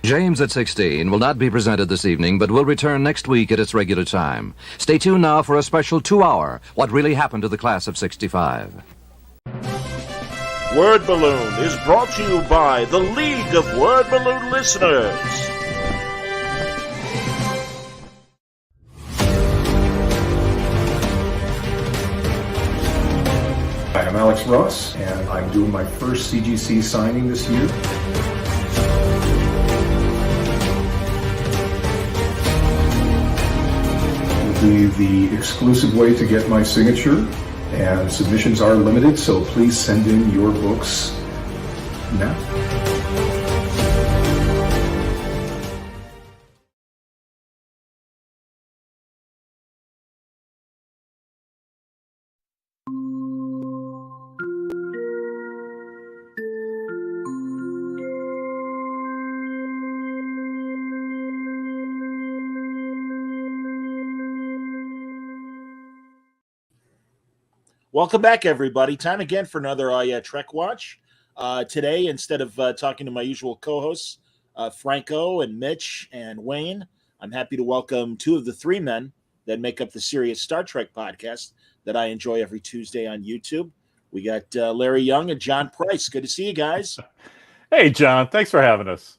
James at 16 will not be presented this evening, but will return next week at its regular time. Stay tuned now for a special 2-hour What Really Happened to the Class of 65. Word Balloon is brought to you by the League of Word Balloon Listeners. Hi, I'm Alex Ross, and I'm doing my first CGC signing this year. Be the exclusive way to get my signature, and submissions are limited, so please send in your books now. Welcome back, everybody. Time again for another Trek Watch. Today, instead of talking to my usual co-hosts, Franco and Mitch and Wayne, I'm happy to welcome two of the three men that make up the Serious Star Trek podcast that I enjoy every Tuesday on YouTube. We got Larry Young and John Price. Good to see you guys. Hey, John. Thanks for having us.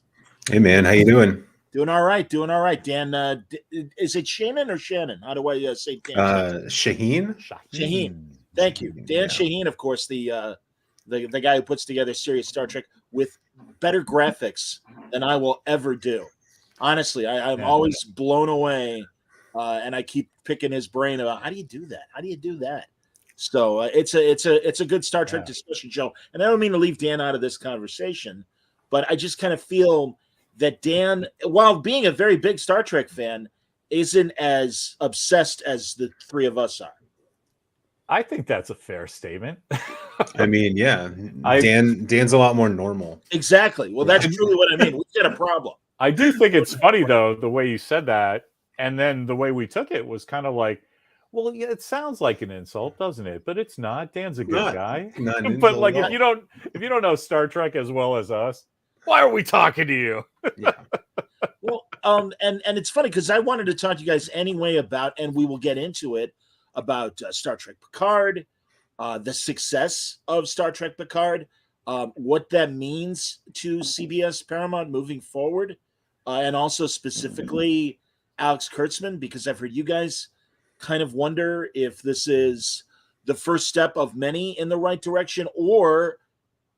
Hey, man. How you doing? Doing all right. Doing all right. Dan, is it Shannon or Shannon? How do I say Dan? Shaheen? Shaheen. Thank you. Dan Shaheen, of course, the guy who puts together Serious Star Trek with better graphics than I will ever do. Honestly, I'm always blown away, and I keep picking his brain about how do you do that? How do you do that? So it's a good Star Trek discussion show, and I don't mean to leave Dan out of this conversation, but I just kind of feel that Dan, while being a very big Star Trek fan, isn't as obsessed as the three of us are. I think that's a fair statement. I mean, yeah. Dan's a lot more normal. Exactly. Well, that's truly what I mean. We've got a problem. I do think it's funny, though, the way you said that. And then the way we took it was kind of like, well, yeah, it sounds like an insult, doesn't it? But it's not. Dan's a good guy. But like, if you don't know Star Trek as well as us, why are we talking to you? Yeah. Well, and it's funny because I wanted to talk to you guys anyway about, and we will get into it, about Star Trek Picard, the success of Star Trek Picard, what that means to CBS Paramount moving forward, and also specifically Alex Kurtzman, because I've heard you guys kind of wonder if this is the first step of many in the right direction, or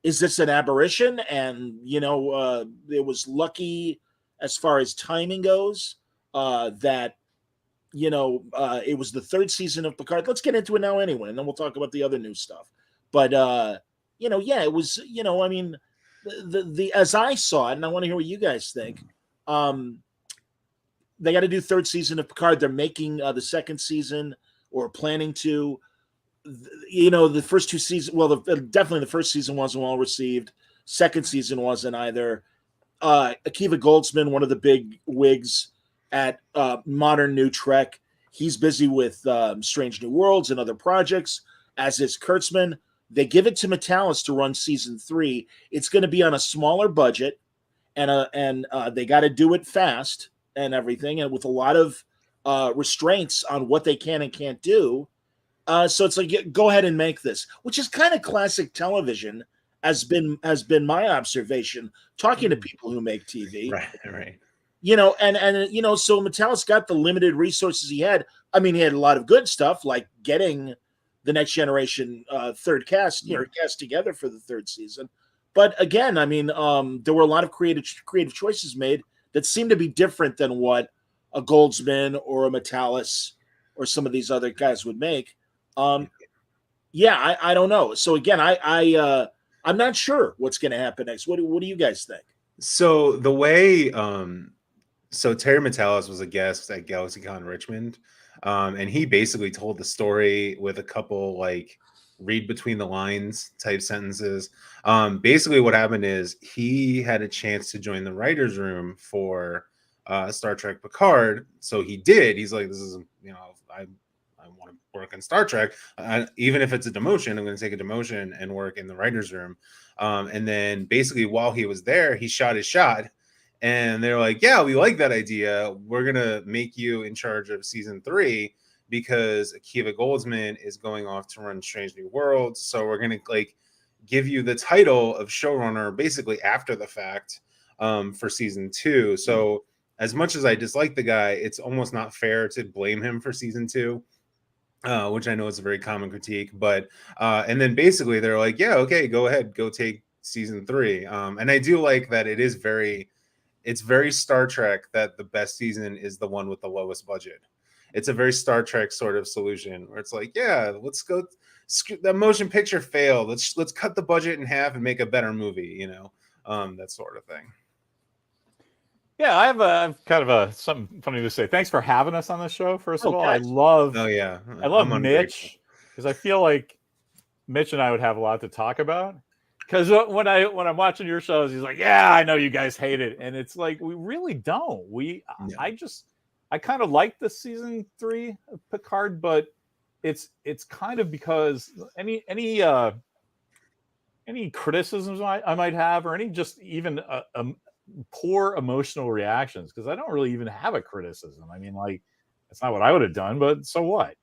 is this an aberration? And, it was lucky as far as timing goes that it was the third season of Picard. Let's get into it now anyway, and then we'll talk about the other new stuff. But, it was, I mean, the as I saw it, and I want to hear what you guys think, they got to do third season of Picard. They're making the second season or planning to. The first two seasons, well, definitely the first season wasn't well received. Second season wasn't either. Akiva Goldsman, one of the big wigs at Modern New Trek, he's busy with Strange New Worlds and other projects, as is Kurtzman. They give it to Metalis to run season 3. It's going to be on a smaller budget, and they got to do it fast and everything, and with a lot of restraints on what they can and can't do. So it's like, go ahead and make this, which is kind of classic television, has been my observation talking to people who make TV. Right. So Metalis got the limited resources he had. I mean, he had a lot of good stuff, like getting the Next Generation third cast, cast together for the third season. But again, I mean, there were a lot of creative choices made that seemed to be different than what a Goldsman or a Metalis or some of these other guys would make. I don't know. So again, I'm not sure what's going to happen next. What do you guys think? So the way, so Terry Metalis was a guest at GalaxyCon Richmond, and he basically told the story with a couple like read between the lines type sentences. Basically what happened is he had a chance to join the writer's room for Star Trek Picard. So he did. He's like, this is, I want to work in Star Trek. Even if it's a demotion, I'm going to take a demotion and work in the writer's room. And then basically while he was there, he shot his shot And they're like, yeah, we like that idea. We're gonna make you in charge of season 3 because Akiva Goldsman is going off to run Strange New Worlds. So we're gonna like give you the title of showrunner basically after the fact for season 2. So as much as I dislike the guy, it's almost not fair to blame him for season 2. Which I know is a very common critique, but and then basically they're like, yeah, okay, go ahead, go take season 3. And I do like that it's very Star Trek that the best season is the one with the lowest budget. It's a very Star Trek sort of solution where it's like, yeah, let's go. The motion picture failed. Let's cut the budget in half and make a better movie. That sort of thing. Yeah, I have kind of something funny to say. Thanks for having us on the show. First of all, I love Mitch, because I feel like Mitch and I would have a lot to talk about. Because when I'm watching your shows, he's like, "Yeah, I know you guys hate it," and it's like we really don't. I kind of like the season 3 of Picard, but it's kind of because any criticisms I might have, or any just even poor emotional reactions, because I don't really even have a criticism. I mean, like, it's not what I would have done, but so what?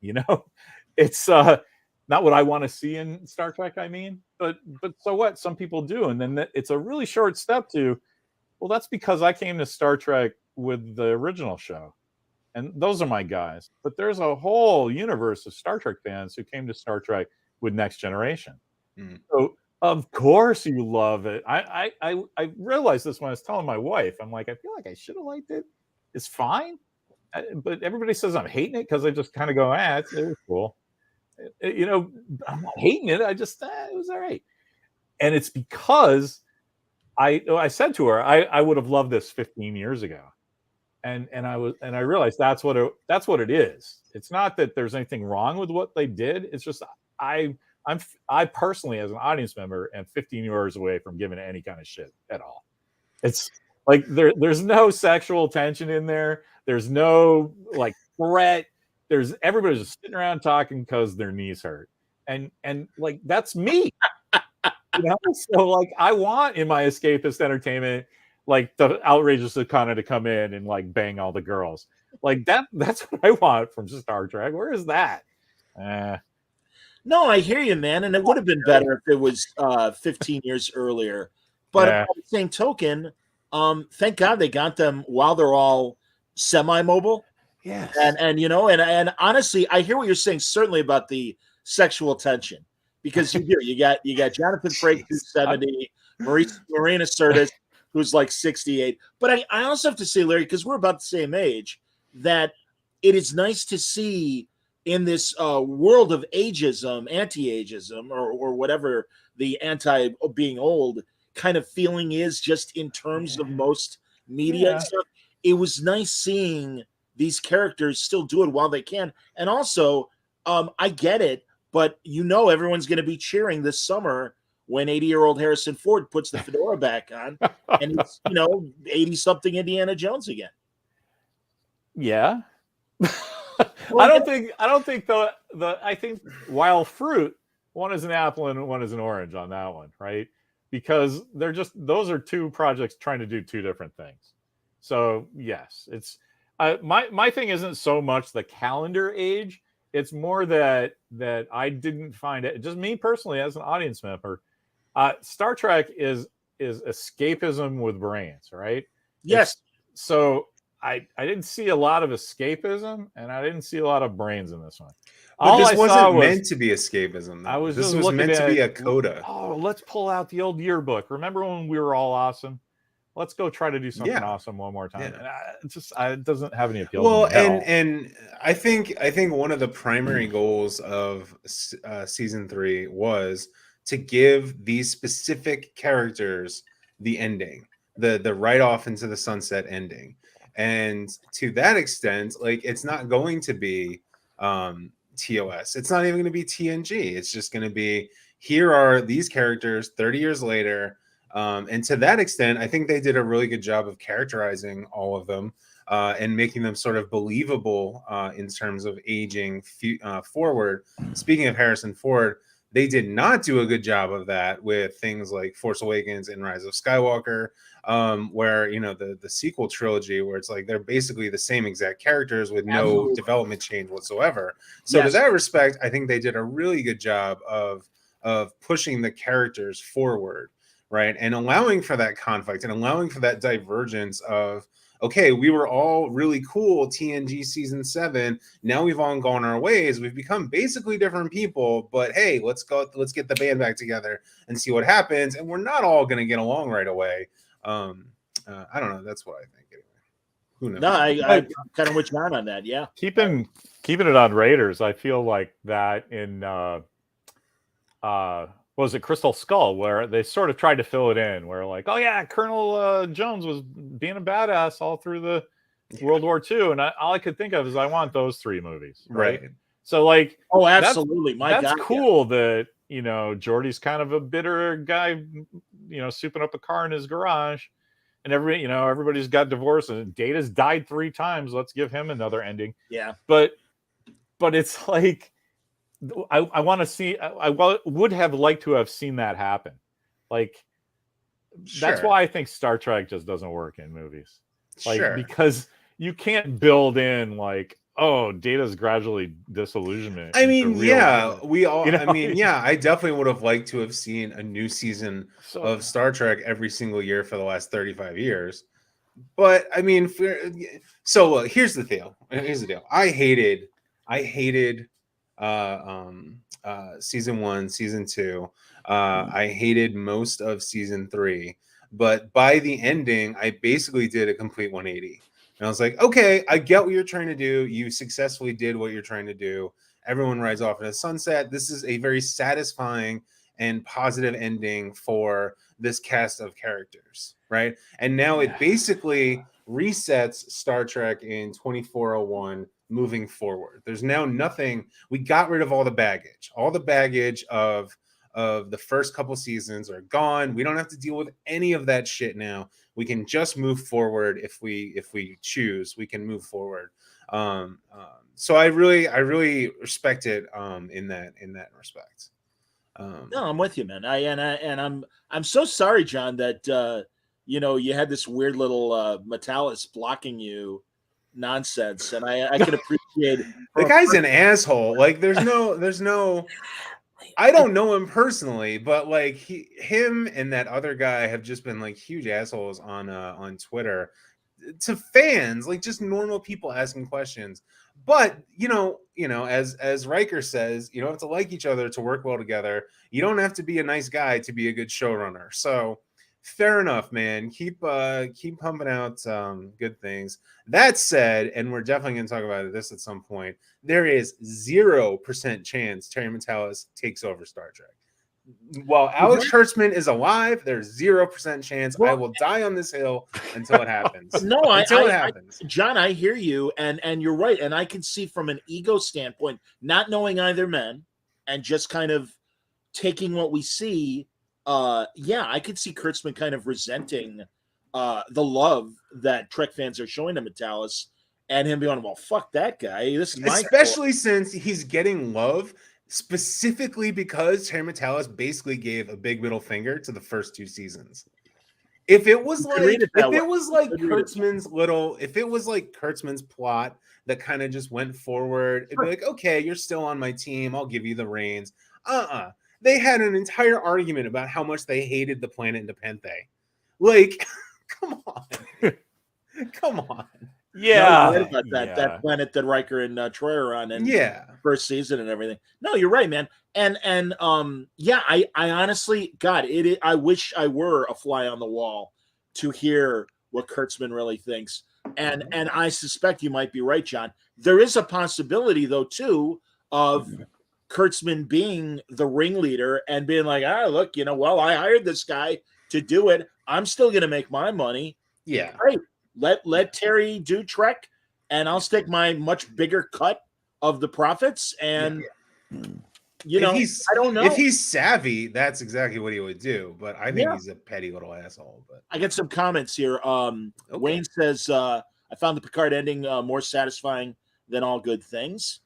It's not what I want to see in Star Trek. I mean, but so what? Some people do, and then it's a really short step to, well, that's because I came to Star Trek with the original show, and those are my guys. But there's a whole universe of Star Trek fans who came to Star Trek with Next Generation. So of course you love it. I realized this when I was telling my wife. I'm like, I feel like I should have liked it. It's fine, but everybody says I'm hating it because I just kind of go, it was cool. I'm not hating it. I just it was all right. And it's because I said to her, I would have loved this 15 years ago. And I realized that's what it is. It's not that there's anything wrong with what they did. It's just I personally, as an audience member, am 15 years away from giving any kind of shit at all. It's like there's no sexual tension in there. There's no like threat. Everybody's just sitting around talking because their knees hurt, and like that's me. So like I want in my escapist entertainment, like the outrageous Akana to come in and like bang all the girls. Like that's what I want from Star Trek. Where is that? No, I hear you, man. And it would have been better if it was 15 years earlier. But by the same token, thank God they got them while they're all semi-mobile. Yes. And honestly, I hear what you're saying, certainly about the sexual tension. Because you got Jonathan Frakes, who's 70, Marina Sirtis, who's like 68. But I also have to say, Larry, because we're about the same age, that it is nice to see in this world of ageism, anti-ageism, or whatever the anti-being old kind of feeling is, just in terms of most media and stuff. It was nice seeing these characters still do it while they can. And also, I get it, but everyone's going to be cheering this summer when 80-year-old Harrison Ford puts the fedora back on and it's 80-something Indiana Jones again. Yeah. I don't think I think Wild Fruit, one is an apple and one is an orange on that one, right? Because those are two projects trying to do two different things. So yes, it's my thing isn't so much the calendar age. It's more that I didn't find it, just me personally as an audience member. Star Trek is escapism with brains, right? Yes. So I didn't see a lot of escapism, and I didn't see a lot of brains in this one. But this wasn't meant to be escapism, though. This was meant to be a coda. Oh, let's pull out the old yearbook. Remember when we were all awesome? Let's go try to do something awesome one more time. And it doesn't have any appeal. Well, and I think one of the primary goals of season 3 was to give these specific characters the ending, the right off into the sunset ending. And to that extent, like, it's not going to be TOS. It's not even going to be TNG. It's just going to be, here are these characters 30 years later. And to that extent, I think they did a really good job of characterizing all of them and making them sort of believable in terms of aging forward. Speaking of Harrison Ford, They did not do a good job of that with things like Force Awakens and Rise of Skywalker, where the sequel trilogy, where it's like they're basically the same exact characters with no development change whatsoever. So to that respect, I think they did a really good job of pushing the characters forward, right, and allowing for that conflict and allowing for that divergence of, okay, we were all really cool TNG season 7. Now we've all gone our ways. We've become basically different people, but hey, let's get the band back together and see what happens. And we're not all going to get along right away. I don't know. That's what I think. Anyway, who knows? No, I kind of with John on that. Yeah. Keeping it on Raiders, I feel like that in was it Crystal Skull, where they sort of tried to fill it in, where like, oh yeah, Colonel Jones was being a badass all through the World War II, and all I could think of is I want those 3 movies, right? So like, oh, absolutely, that's cool that Geordi's kind of a bitter guy, souping up a car in his garage, and everybody's got divorced, and Data's died 3 times. Let's give him another ending. Yeah, but it's like, I want to see. I would have liked to have seen that happen. Like, that's why I think Star Trek just doesn't work in movies. Like, because you can't build in like, oh, Data's gradually disillusionment. I mean, yeah, we all. I mean, yeah, I definitely would have liked to have seen a new season of Star Trek every single year for the last 35 years. But I mean, so here's the deal. I hated season 1, season 2. I hated most of season 3, but by the ending, I basically did a complete 180. And I was like, okay, I get what you're trying to do. You successfully did what you're trying to do. Everyone rides off in a sunset. This is a very satisfying and positive ending for this cast of characters, right? And now it basically resets Star Trek in 2401 moving forward. There's now nothing. We got rid of all the baggage. All the baggage of the first couple seasons are gone. We don't have to deal with any of that shit now. We can just move forward if we choose. We can move forward. So I really respect it in that respect. No, I'm with you, man. I'm so sorry, John, that you had this weird little Metalis blocking you nonsense, and I can appreciate the guy's an asshole. Like there's no I don't know him personally, but like him and that other guy have just been like huge assholes on Twitter to fans, like just normal people asking questions. But as Riker says, you don't have to like each other to work well together. You don't have to be a nice guy to be a good showrunner. So fair enough, man. Keep pumping out good things. That said, and we're definitely going to talk about this at some point, there is 0% chance Terry Matalas takes over Star Trek. While Alex Kurtzman is alive, there's 0% chance. I will die on this hill until it happens. Until it happens. John, I hear you, and you're right. And I can see from an ego standpoint, not knowing either men, and just kind of taking what we see. I could see Kurtzman kind of resenting the love that Trek fans are showing to Matalas, and him being, well, fuck that guy. This is my especially since he's getting love specifically because Terry Matalas basically gave a big middle finger to the first 2 seasons. If it was like Kurtzman's plot that kind of just went forward, it'd be like, okay, you're still on my team. I'll give you the reins. They had an entire argument about how much they hated the planet Nepenthe. Like, come on. Yeah, no, about that planet that Riker and Troy are on, and first season and everything. No, you're right, man. And I honestly, God, I wish I were a fly on the wall to hear what Kurtzman really thinks. And I suspect you might be right, John. There is a possibility, though, too, of Kurtzman being the ringleader and being like, look, I hired this guy to do it. I'm still going to make my money. Yeah. Great. Let Terry do Trek, and I'll stick my much bigger cut of the profits. And I don't know if he's savvy. That's exactly what he would do. But I think he's a petty little asshole. But I get some comments here. Wayne says, "I found the Picard ending more satisfying than all good things."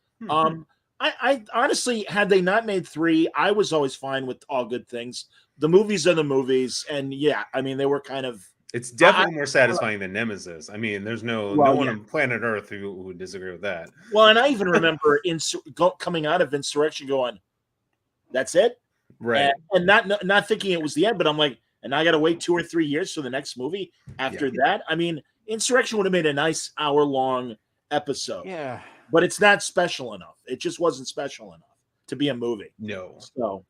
I honestly, had they not made 3, I was always fine with All Good Things. The movies are the movies, and yeah, I mean, they were kind of. It's definitely more satisfying than Nemesis. I mean, there's no one on planet Earth who would disagree with that. Well, and I even remember coming out of Insurrection going, "That's it," right? And not thinking it was the end, but I'm like, and I got to wait 2 or 3 years for the next movie after that. I mean, Insurrection would have made a nice hour-long episode. Yeah. But it's not special enough. It just wasn't special enough to be a movie. No. So,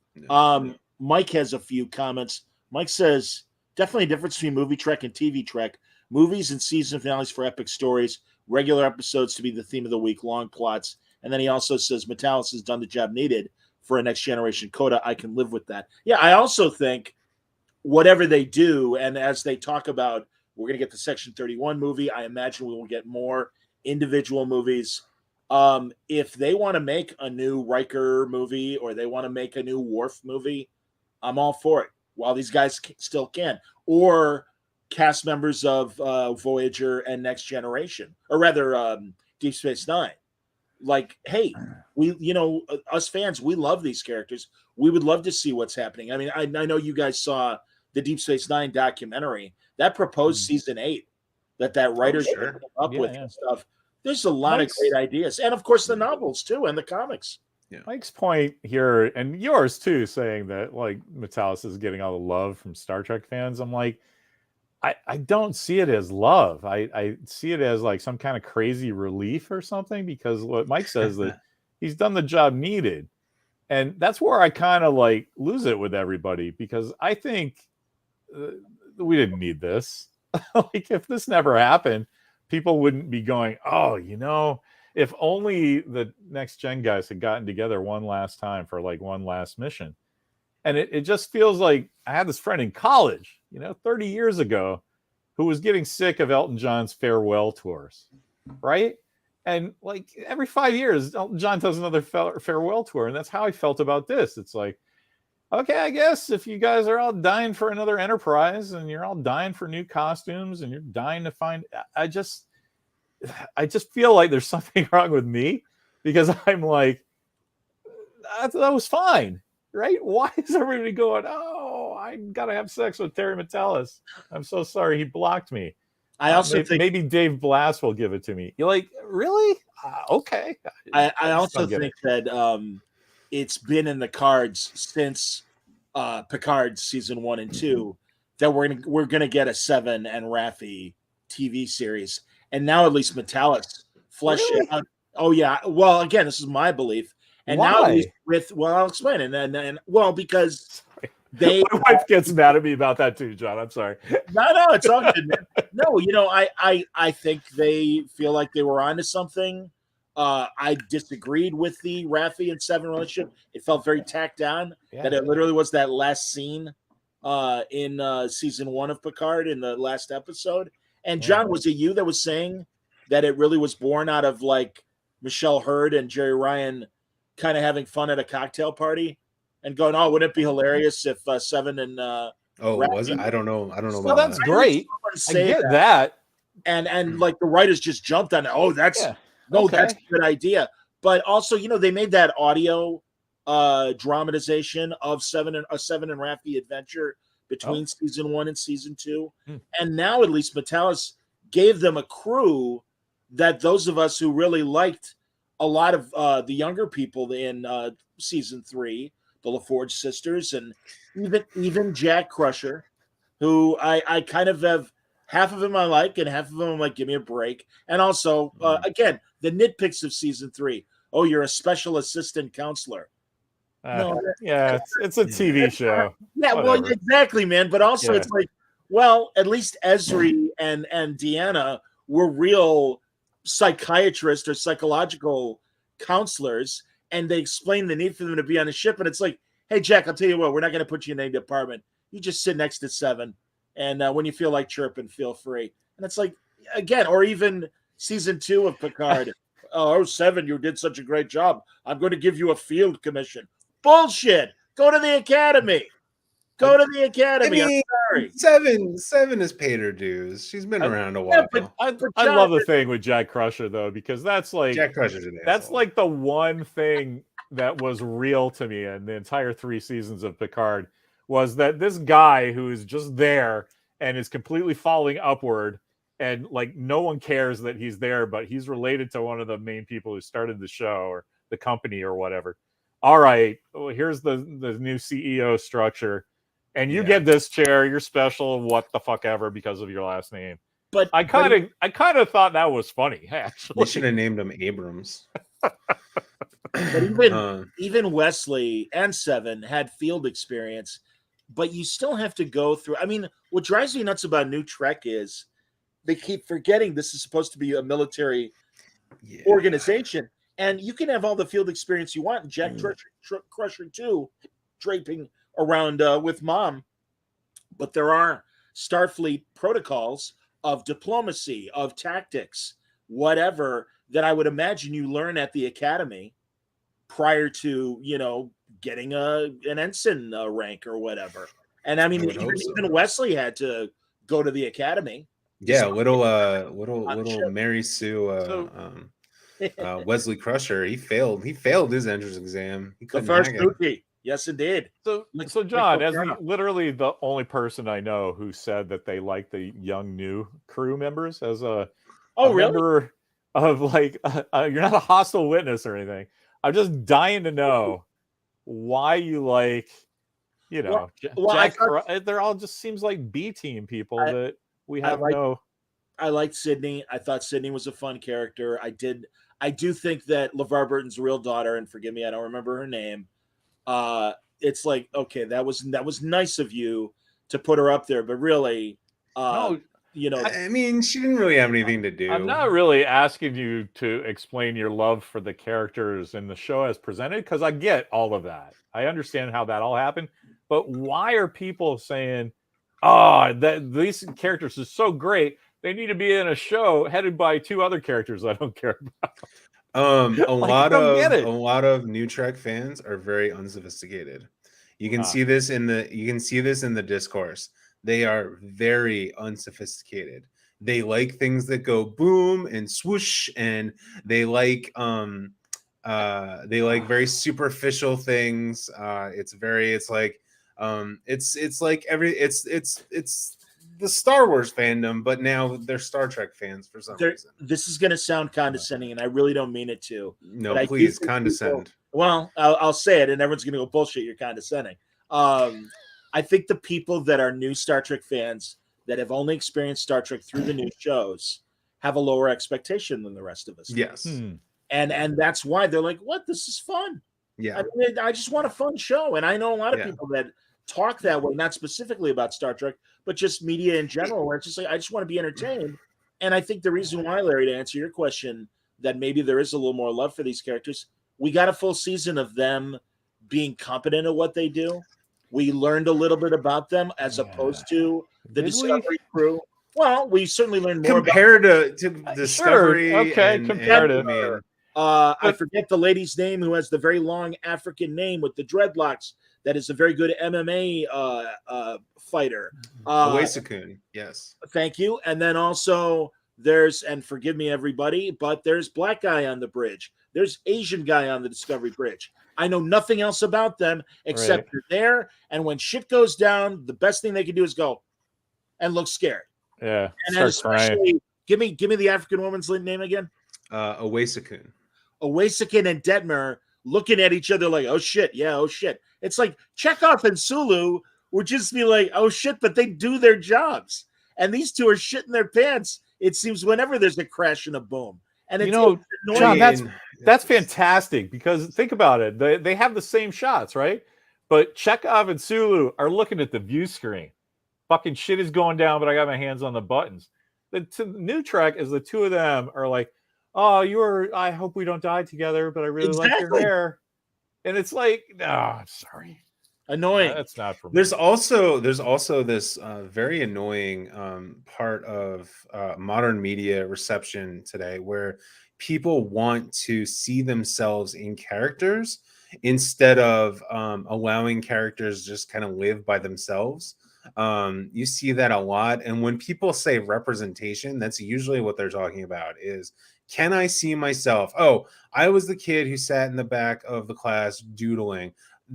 Mike has a few comments. Mike says, definitely a difference between movie Trek and TV Trek. Movies and season finales for epic stories, regular episodes to be the theme of the week, long plots. And then he also says, Metalis has done the job needed for a next generation coda. I can live with that. Yeah, I also think whatever they do, and as they talk about, we're going to get the Section 31 movie. I imagine we will get more individual movies. If they want to make a new Riker movie or they want to make a new Worf movie, I'm all for it. While these guys still can, or cast members of Voyager and Next Generation, or rather Deep Space Nine. Like, hey, us fans, we love these characters. We would love to see what's happening. I mean, I know you guys saw the Deep Space Nine documentary that proposed season 8 that writers came up with and stuff. There's a lot of great ideas. And, of course, the novels, too, and the comics. Yeah. Mike's point here, and yours, too, saying that, like, Metalis is getting all the love from Star Trek fans. I'm like, I don't see it as love. I see it as, like, some kind of crazy relief or something, because what Mike says that he's done the job needed. And that's where I kind of, like, lose it with everybody, because I think we didn't need this. Like, if this never happened, people wouldn't be going, oh, if only the Next Gen guys had gotten together one last time for like one last mission. And it just feels like I had this friend in college, 30 years ago, who was getting sick of Elton John's farewell tours, right? And like every 5 years, Elton John does another farewell tour. And that's how I felt about this. It's like, okay, I guess if you guys are all dying for another Enterprise and you're all dying for new costumes and you're dying to find, I just feel like there's something wrong with me, because I'm like, that was fine, right? Why is everybody going, oh, I gotta have sex with Terry Metalis? I'm so sorry, he blocked me. I also think maybe Dave Blass will give it to me. You're like, really? Okay. I also think that it's been in the cards since Picard season 1 and 2 that we're gonna get a Seven and Raffi TV series. And now at least Metalis fleshed it out. Oh yeah. Well, again, this is my belief. And why? Now at least I'll explain it. And because my wife gets mad at me about that too, John. I'm sorry. No, it's all good, man. No, I think they feel like they were onto something. I disagreed with the Raffi and Seven relationship. It felt very tacked down. Yeah. That it literally was that last scene in season 1 of Picard in the last episode. And John, was it you that was saying that it really was born out of like Michelle Hurd and Jerry Ryan kind of having fun at a cocktail party and going, oh, wouldn't it be hilarious if Seven and was it? I don't know. Well, that's great. I get that. And like the writers just jumped on it. Oh, that's that's a good idea. But also, they made that audio dramatization of Seven and Raffi adventure between season 1 and season 2. And now at least Metalis gave them a crew that those of us who really liked a lot of the younger people in season 3, the LaForge sisters, and even Jack Crusher, who I kind of have half of him I like and half of them I'm like, give me a break. And also, again, the nitpicks of season 3. Oh, you're a special assistant counselor. It's a TV show. Yeah, whatever. Well, exactly, man. But also, it's like, well, at least Ezri and Deanna were real psychiatrists or psychological counselors, and they explained the need for them to be on a ship. And it's like, hey, Jack, I'll tell you what, we're not going to put you in any department. You just sit next to Seven, and when you feel like chirping, feel free. And it's like, again, or even season 2 of Picard. Oh, Seven, you did such a great job. I'm going to give you a field commission. Bullshit. Go to the academy. Go to the academy. I mean, I'm sorry. Seven has paid her dues. She's been around a while. But I love the thing with Jack Crusher though, because that's like Jack Crusher's an that's asshole. like the one thing that was real to me in the entire 3 seasons of Picard was that this guy who is just there and is completely falling upward, and like no one cares that he's there, but he's related to one of the main people who started the show or the company or whatever. All right, well, here's the new CEO structure, and you get this chair. You're special, what the fuck ever, because of your last name. But I kind of thought that was funny. Actually, They should have named him Abrams. But even Wesley and Seven had field experience, but you still have to go through. I mean, what drives me nuts about New Trek is they keep forgetting this is supposed to be a military organization, and you can have all the field experience you want. Jack Crusher too, draping around with Mom, but there are Starfleet protocols of diplomacy, of tactics, whatever, that I would imagine you learn at the academy prior to, you know, getting an ensign rank or whatever. And I mean, even Wesley had to go to the academy. Yeah, little Mary Sue, Wesley Crusher. He failed his entrance exam. He the first rookie. Yes, indeed. So John, as literally the only person I know who said that they like the young new crew members as a member of like, you're not a hostile witness or anything. I'm just dying to know why you like, you know, they're all just seems like B team people that we have I liked Sydney. I thought Sydney was a fun character. I do think that LeVar Burton's real daughter, and forgive me, I don't remember her name. It's like, okay, that was nice of you to put her up there, but really, you know, I mean, she didn't really have anything to do. I'm not really asking you to explain your love for the characters in the show as presented, because I get all of that. I understand how that all happened, but why are people saying, "Oh, that these characters are so great, they need to be in a show headed by 2 other characters I don't care about"? A lot of New Trek fans are very unsophisticated. You can see this in the discourse. They are very unsophisticated. They like things that go boom and swoosh, and they like very superficial things. It's the Star Wars fandom, but now they're Star Trek fans for some reason. This is going to sound condescending, and I really don't mean it to. No, please condescend. I'll say it, and everyone's going to go, bullshit, you're condescending. I think the people that are new Star Trek fans that have only experienced Star Trek through the new shows have a lower expectation than the rest of us. Yes. And that's why they're like, what? This is fun. Yeah. I mean, I just want a fun show. And I know a lot of people that talk that way, not specifically about Star Trek, but just media in general, where it's just like, I just want to be entertained. And I think the reason why, Larry, to answer your question, that maybe there is a little more love for these characters, we got a full season of them being competent at what they do. We learned a little bit about them as opposed to the Discovery crew. Well, we certainly learned more compared to Discovery. Sure. Okay, comparative. I forget the lady's name who has the very long African name with the dreadlocks. That is a very good MMA fighter. Oasekun, yes. Thank you. And then also there's, and forgive me, everybody, but there's black guy on the bridge. There's Asian guy on the Discovery bridge. I know nothing else about them except they're there. And when shit goes down, the best thing they can do is go and look scared. Yeah. And especially, give me the African woman's name again. Oasekun. Oasekun and Detmer looking at each other like, oh shit, yeah, oh shit. It's like Chekhov and Sulu would just be like, oh shit, but they do their jobs. And these two are shitting their pants, it seems, whenever there's a crash and a boom. And it's John, that's fantastic, because think about it. They have the same shots, right? But Chekhov and Sulu are looking at the view screen. Fucking shit is going down, but I got my hands on the buttons. The new Trek is the two of them are like, oh, I hope we don't die together, but I really like your hair. And it's like, no, I'm sorry. Annoying. No, that's not for me. There's also this very annoying part of modern media reception today, where people want to see themselves in characters instead of allowing characters just kind of live by themselves. You see that a lot. And when people say representation, that's usually what they're talking about, is Can I see myself? Oh, I was the kid who sat in the back of the class doodling.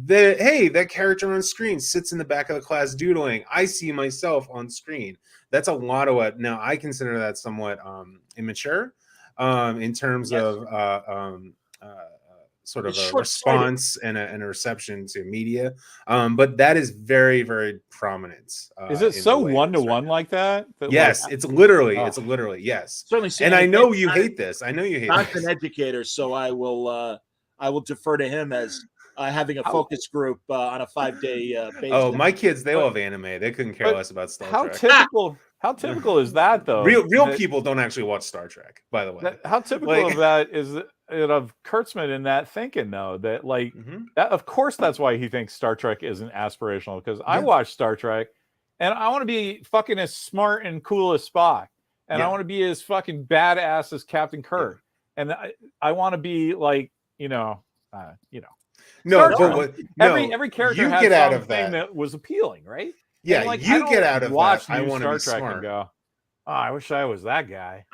Hey, that character on screen sits in the back of the class doodling. I see myself on screen. That's a lot of what. Now I consider that somewhat immature in terms of sort of a response and a reception to media. But that is very, very prominent. Is it so one-to-one like that? Yes, like, it's literally yes. Certainly. And I know you hate this. I know you hate not this. an educator, so I will defer to him as having a focus group on a 5-day basis. Oh, my kids, they love anime. They couldn't care less about Star Trek. How typical is that, though? Real people don't actually watch Star Trek, by the way. How typical of that is of Kurtzman in that thinking, though, that that, of course, that's why he thinks Star Trek isn't aspirational, because I watch Star Trek and I want to be fucking as smart and cool as Spock, and I want to be as fucking badass as Captain Kirk, and I want to be like, no, but every character you had get out of something that was appealing, right? Yeah, and, you get out of watch that. I want to be Star Trek smart. and go, oh, I wish I was that guy.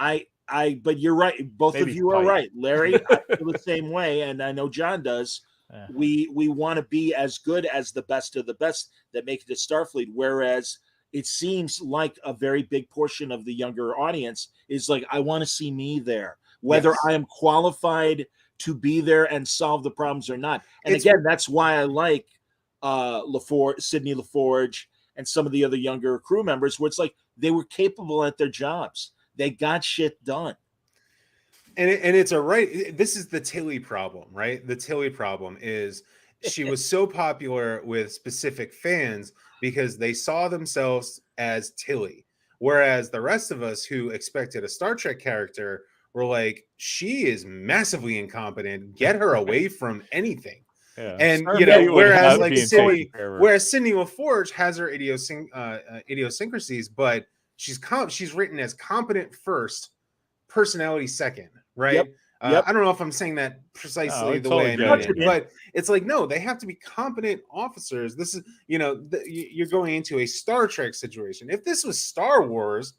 But you're right. Both Maybe of you are right, Larry. I feel the same way, and I know John does. Yeah. We want to be as good as the best of the best that make it to Starfleet, whereas it seems like a very big portion of the younger audience is like, I want to see me there, whether I am qualified to be there and solve the problems or not. And again, that's why I like Sidney LaForge and some of the other younger crew members, where it's like they were capable at their jobs. They got shit done. And it's this is the Tilly problem, right? The Tilly problem is she was so popular with specific fans because they saw themselves as Tilly. Whereas the rest of us who expected a Star Trek character were like, she is massively incompetent. Get her away from anything. Yeah. And whereas Sidney LaForge has her idiosyncrasies, but she's written as competent first, personality second, right? I don't know if I'm saying that precisely the way I meant it, but it's like, no, they have to be competent officers. This is, you're going into a Star Trek situation. If this was Star Wars,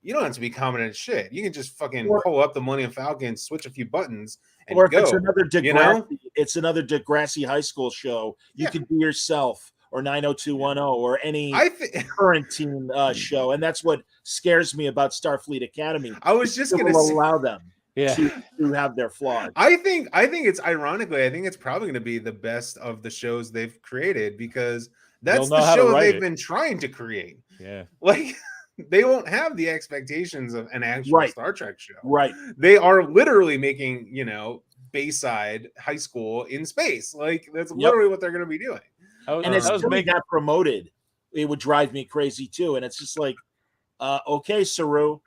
you don't have to be competent at shit. You can just fucking pull up the Millennium Falcon, switch a few buttons, and or if go. It's another Degrassi, it's another Degrassi high school show. You can be yourself, or 90210, or any current teen show, and that's what scares me about Starfleet Academy. I was just going to allow them to have their flaws. I think it's ironically, I think it's probably going to be the best of the shows they've created, because that's the show they've been trying to create. Yeah, like. They won't have the expectations of an actual Star Trek show. Right. They are literally making, Bayside High School in space. Like, that's literally what they're going to be doing. And as Tilly got promoted, it would drive me crazy too. And it's just like, okay, Saru,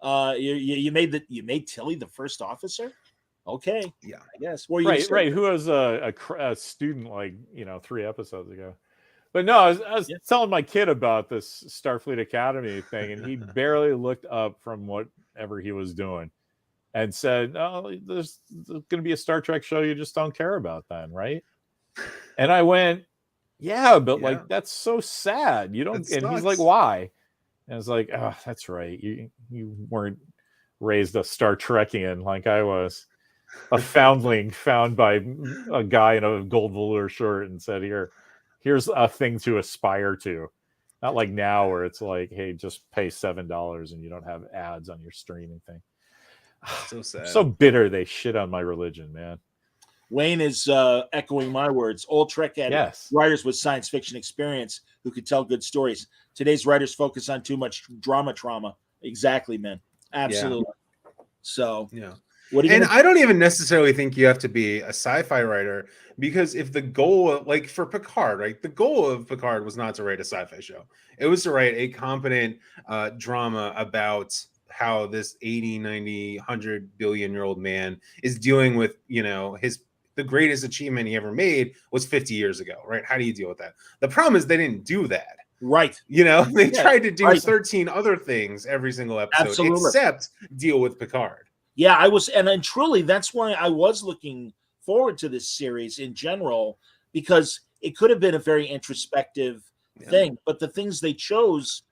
you made Tilly the first officer. Okay. Yeah. I guess. Right. Who was a student 3 episodes ago. But no, I was telling my kid about this Starfleet Academy thing, and he barely looked up from whatever he was doing and said, "Oh, there's going to be a Star Trek show you just don't care about then, right?" And I went, "Yeah, but like, that's so sad. You don't." And he's like, "Why?" And I was like, "Oh, that's right. You weren't raised a Star Trekian like I was. A foundling found by a guy in a gold velour shirt and said, Here's a thing to aspire to." Not like now where it's like, hey, just pay $7 and you don't have ads on your streaming thing. So sad. I'm so bitter they shit on my religion, man. Wayne is echoing my words. Old Trek had writers with science fiction experience who could tell good stories. Today's writers focus on too much drama trauma. Exactly, man. Absolutely. Yeah. So, I don't even necessarily think you have to be a sci-fi writer, because if the goal, like for Picard, right, the goal of Picard was not to write a sci-fi show. It was to write a competent drama about how this 80, 90, 100 billion-year-old man is dealing with, the greatest achievement he ever made was 50 years ago, right? How do you deal with that? The problem is they didn't do that. Right. They tried to do 13 other things every single episode, except deal with Picard. Yeah, I was, and truly, that's why I was looking forward to this series in general, because it could have been a very introspective thing, but the things they chose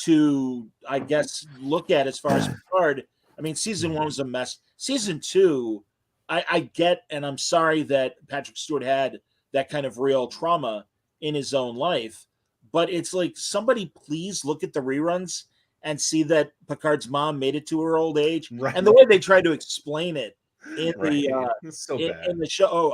to, I guess, look at as far as Picard, I mean, season 1 was a mess. Season 2, I get, and I'm sorry that Patrick Stewart had that kind of real trauma in his own life, but it's like, somebody please look at the reruns and see that Picard's mom made it to her old age, and the way they tried to explain it in in the show. Oh,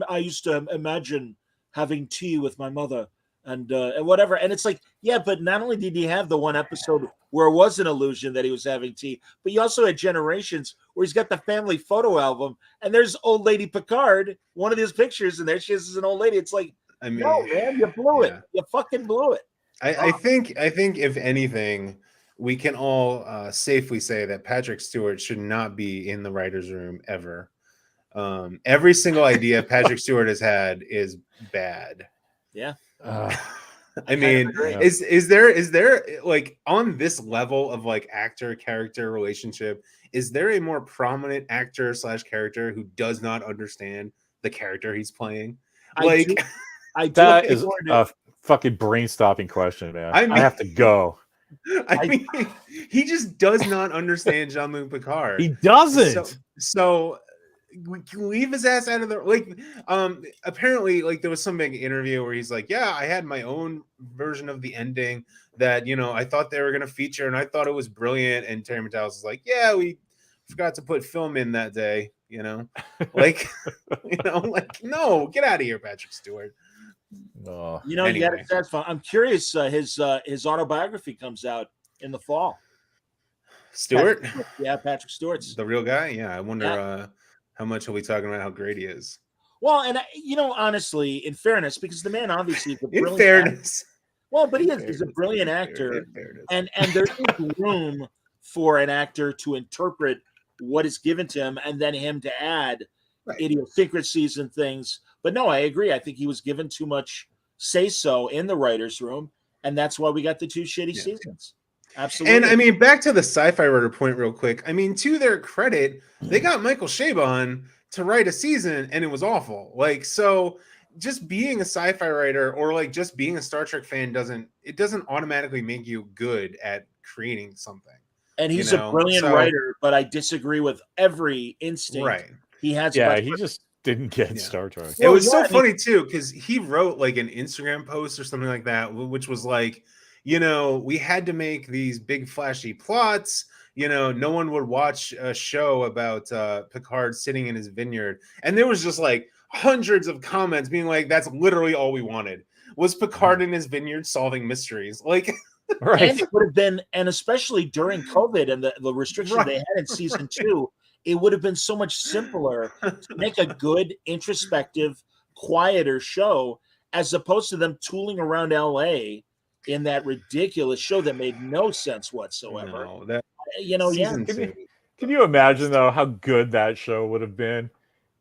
I used to imagine having tea with my mother and whatever, and it's like, yeah, but not only did he have the one episode where it was an illusion that he was having tea, but you also had generations where he's got the family photo album, and there's old lady Picard, one of his pictures, and there she is as an old lady. It's like, I mean, no, man, you blew it. You fucking blew it. I think if anything, we can all safely say that Patrick Stewart should not be in the writer's room ever. Every single idea Patrick Stewart has had is bad. Yeah. I mean, is there like, on this level of like actor character relationship, is there a more prominent actor / character who does not understand the character he's playing? Like, that is a fucking brain stopping question, man. I have to go. I mean, he just does not understand Jean-Luc Picard. He doesn't. So we can leave his ass out of the, like, apparently, like, there was some big interview where he's like, yeah, I had my own version of the ending that, you know, I thought they were going to feature, and I thought it was brilliant. And Terry Matalas was like, yeah, we forgot to put film in that day, you know, like, you know, like, no, get out of here, Patrick Stewart. You know, anyway. That's fun. I'm curious. His autobiography comes out in the fall. Stewart? Patrick Stewart's the real guy. Yeah, I wonder how much he'll be talking about how great he is. Well, and you know, honestly, in fairness, because the man obviously is a brilliant fairness. Actor. Well, but he's a brilliant actor, and there is room for an actor to interpret what is given to him, and then him to add idiosyncrasies and things. But no, I agree. I think he was given too much say-so in the writer's room, and that's why we got the 2 shitty seasons. Absolutely. And I mean, back to the sci-fi writer point real quick. I mean, to their credit, they got Michael Chabon to write a season, and it was awful. Like, so just being a sci-fi writer or like just being a Star Trek fan doesn't automatically make you good at creating something. And he's a brilliant writer, but I disagree with every instinct he has. Yeah, he just didn't get Star Trek. It was so funny too, because he wrote like an Instagram post or something like that, which was like, you know, we had to make these big flashy plots. You know, no one would watch a show about Picard sitting in his vineyard. And there was just like hundreds of comments being like, that's literally all we wanted was Picard in his vineyard solving mysteries. Like, and it would have been, and especially during COVID and the restrictions they had in season 2, it would have been so much simpler to make a good, introspective, quieter show, as opposed to them tooling around LA in that ridiculous show that made no sense whatsoever. No, Can you imagine though how good that show would have been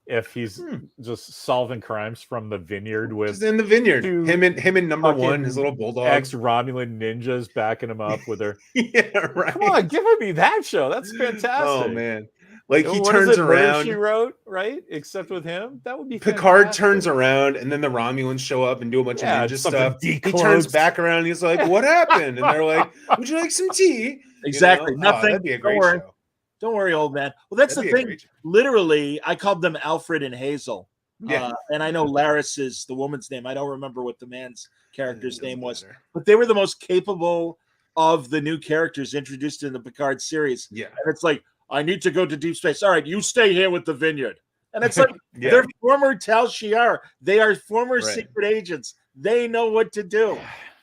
if he's just solving crimes from the vineyard with just in the vineyard, him and number 1, his little bulldog, ex-Romulan ninjas backing him up with their right. Come on, give me that show. That's fantastic. Oh man. Like he turns around. She wrote, right? Except with him, that would be Picard turns around, and then the Romulans show up and do a bunch of ninja stuff. He turns back around, and he's like, "What happened?" And they're like, "Would you like some tea?" Exactly. You know? Nothing. That'd be a great show. Don't worry, old man. Well, that's the thing. Literally, I called them Alfred and Hazel. Yeah. And I know Laris is the woman's name. I don't remember what the man's character's name was, but they were the most capable of the new characters introduced in the Picard series. Yeah. And it's like, I need to go to deep space. All right, you stay here with the vineyard. And it's like, they're former Tal Shiar. They are former secret agents. They know what to do.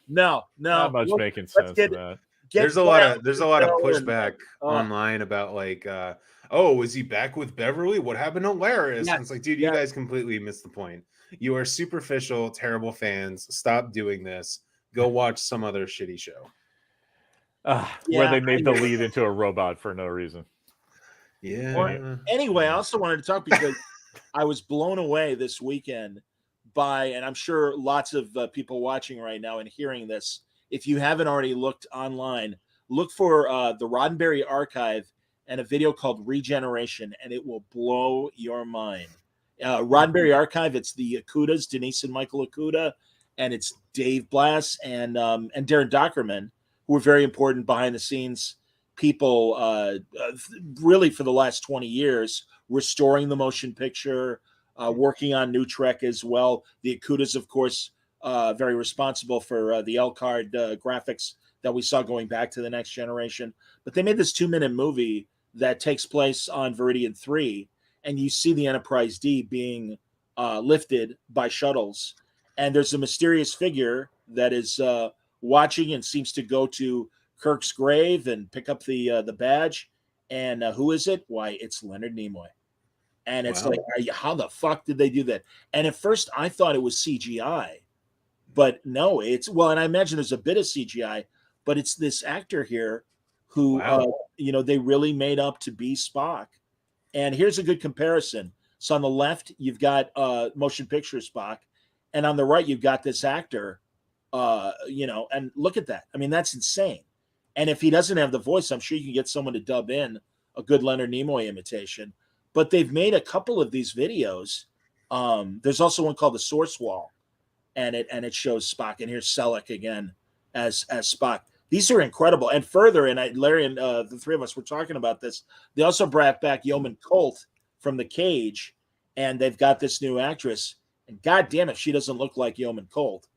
No. Not much making sense of that. There's a lot of pushback online about like, is he back with Beverly? What happened to Laris? And it's like, dude, you guys completely missed the point. You are superficial, terrible fans. Stop doing this. Go watch some other shitty show. Where they made the lead into a robot for no reason. Yeah. Anyway, I also wanted to talk because I was blown away this weekend by, and I'm sure lots of people watching right now and hearing this, if you haven't already looked online, look for the Roddenberry Archive and a video called Regeneration, and it will blow your mind. Roddenberry Archive, it's the Okudas, Denise and Michael Okuda, and it's Dave Blass and Darren Dockerman, who are very important behind the scenes people really for the last 20 years restoring the motion picture, working on new Trek as well. The Akutas, of course, very responsible for the L-card graphics that we saw going back to the Next Generation. But they made this 2-minute movie that takes place on Viridian 3, and you see the Enterprise D being lifted by shuttles. And there's a mysterious figure that is watching and seems to go to Kirk's grave and pick up the badge. And who is it? Why, it's Leonard Nimoy. And it's like, how the fuck did they do that? And at first I thought it was CGI, but no, and I imagine there's a bit of CGI, but it's this actor here who, they really made up to be Spock. And here's a good comparison. So on the left, you've got motion picture Spock, and on the right, you've got this actor, and look at that. I mean, that's insane. And if he doesn't have the voice, I'm sure you can get someone to dub in a good Leonard Nimoy imitation. But they've made a couple of these videos. There's also one called The Source Wall, and it shows Spock. And here's Selleck again as Spock. These are incredible. And further, and Larry and the three of us were talking about this, they also brought back Yeoman Colt from The Cage, and they've got this new actress. And God damn it, she doesn't look like Yeoman Colt.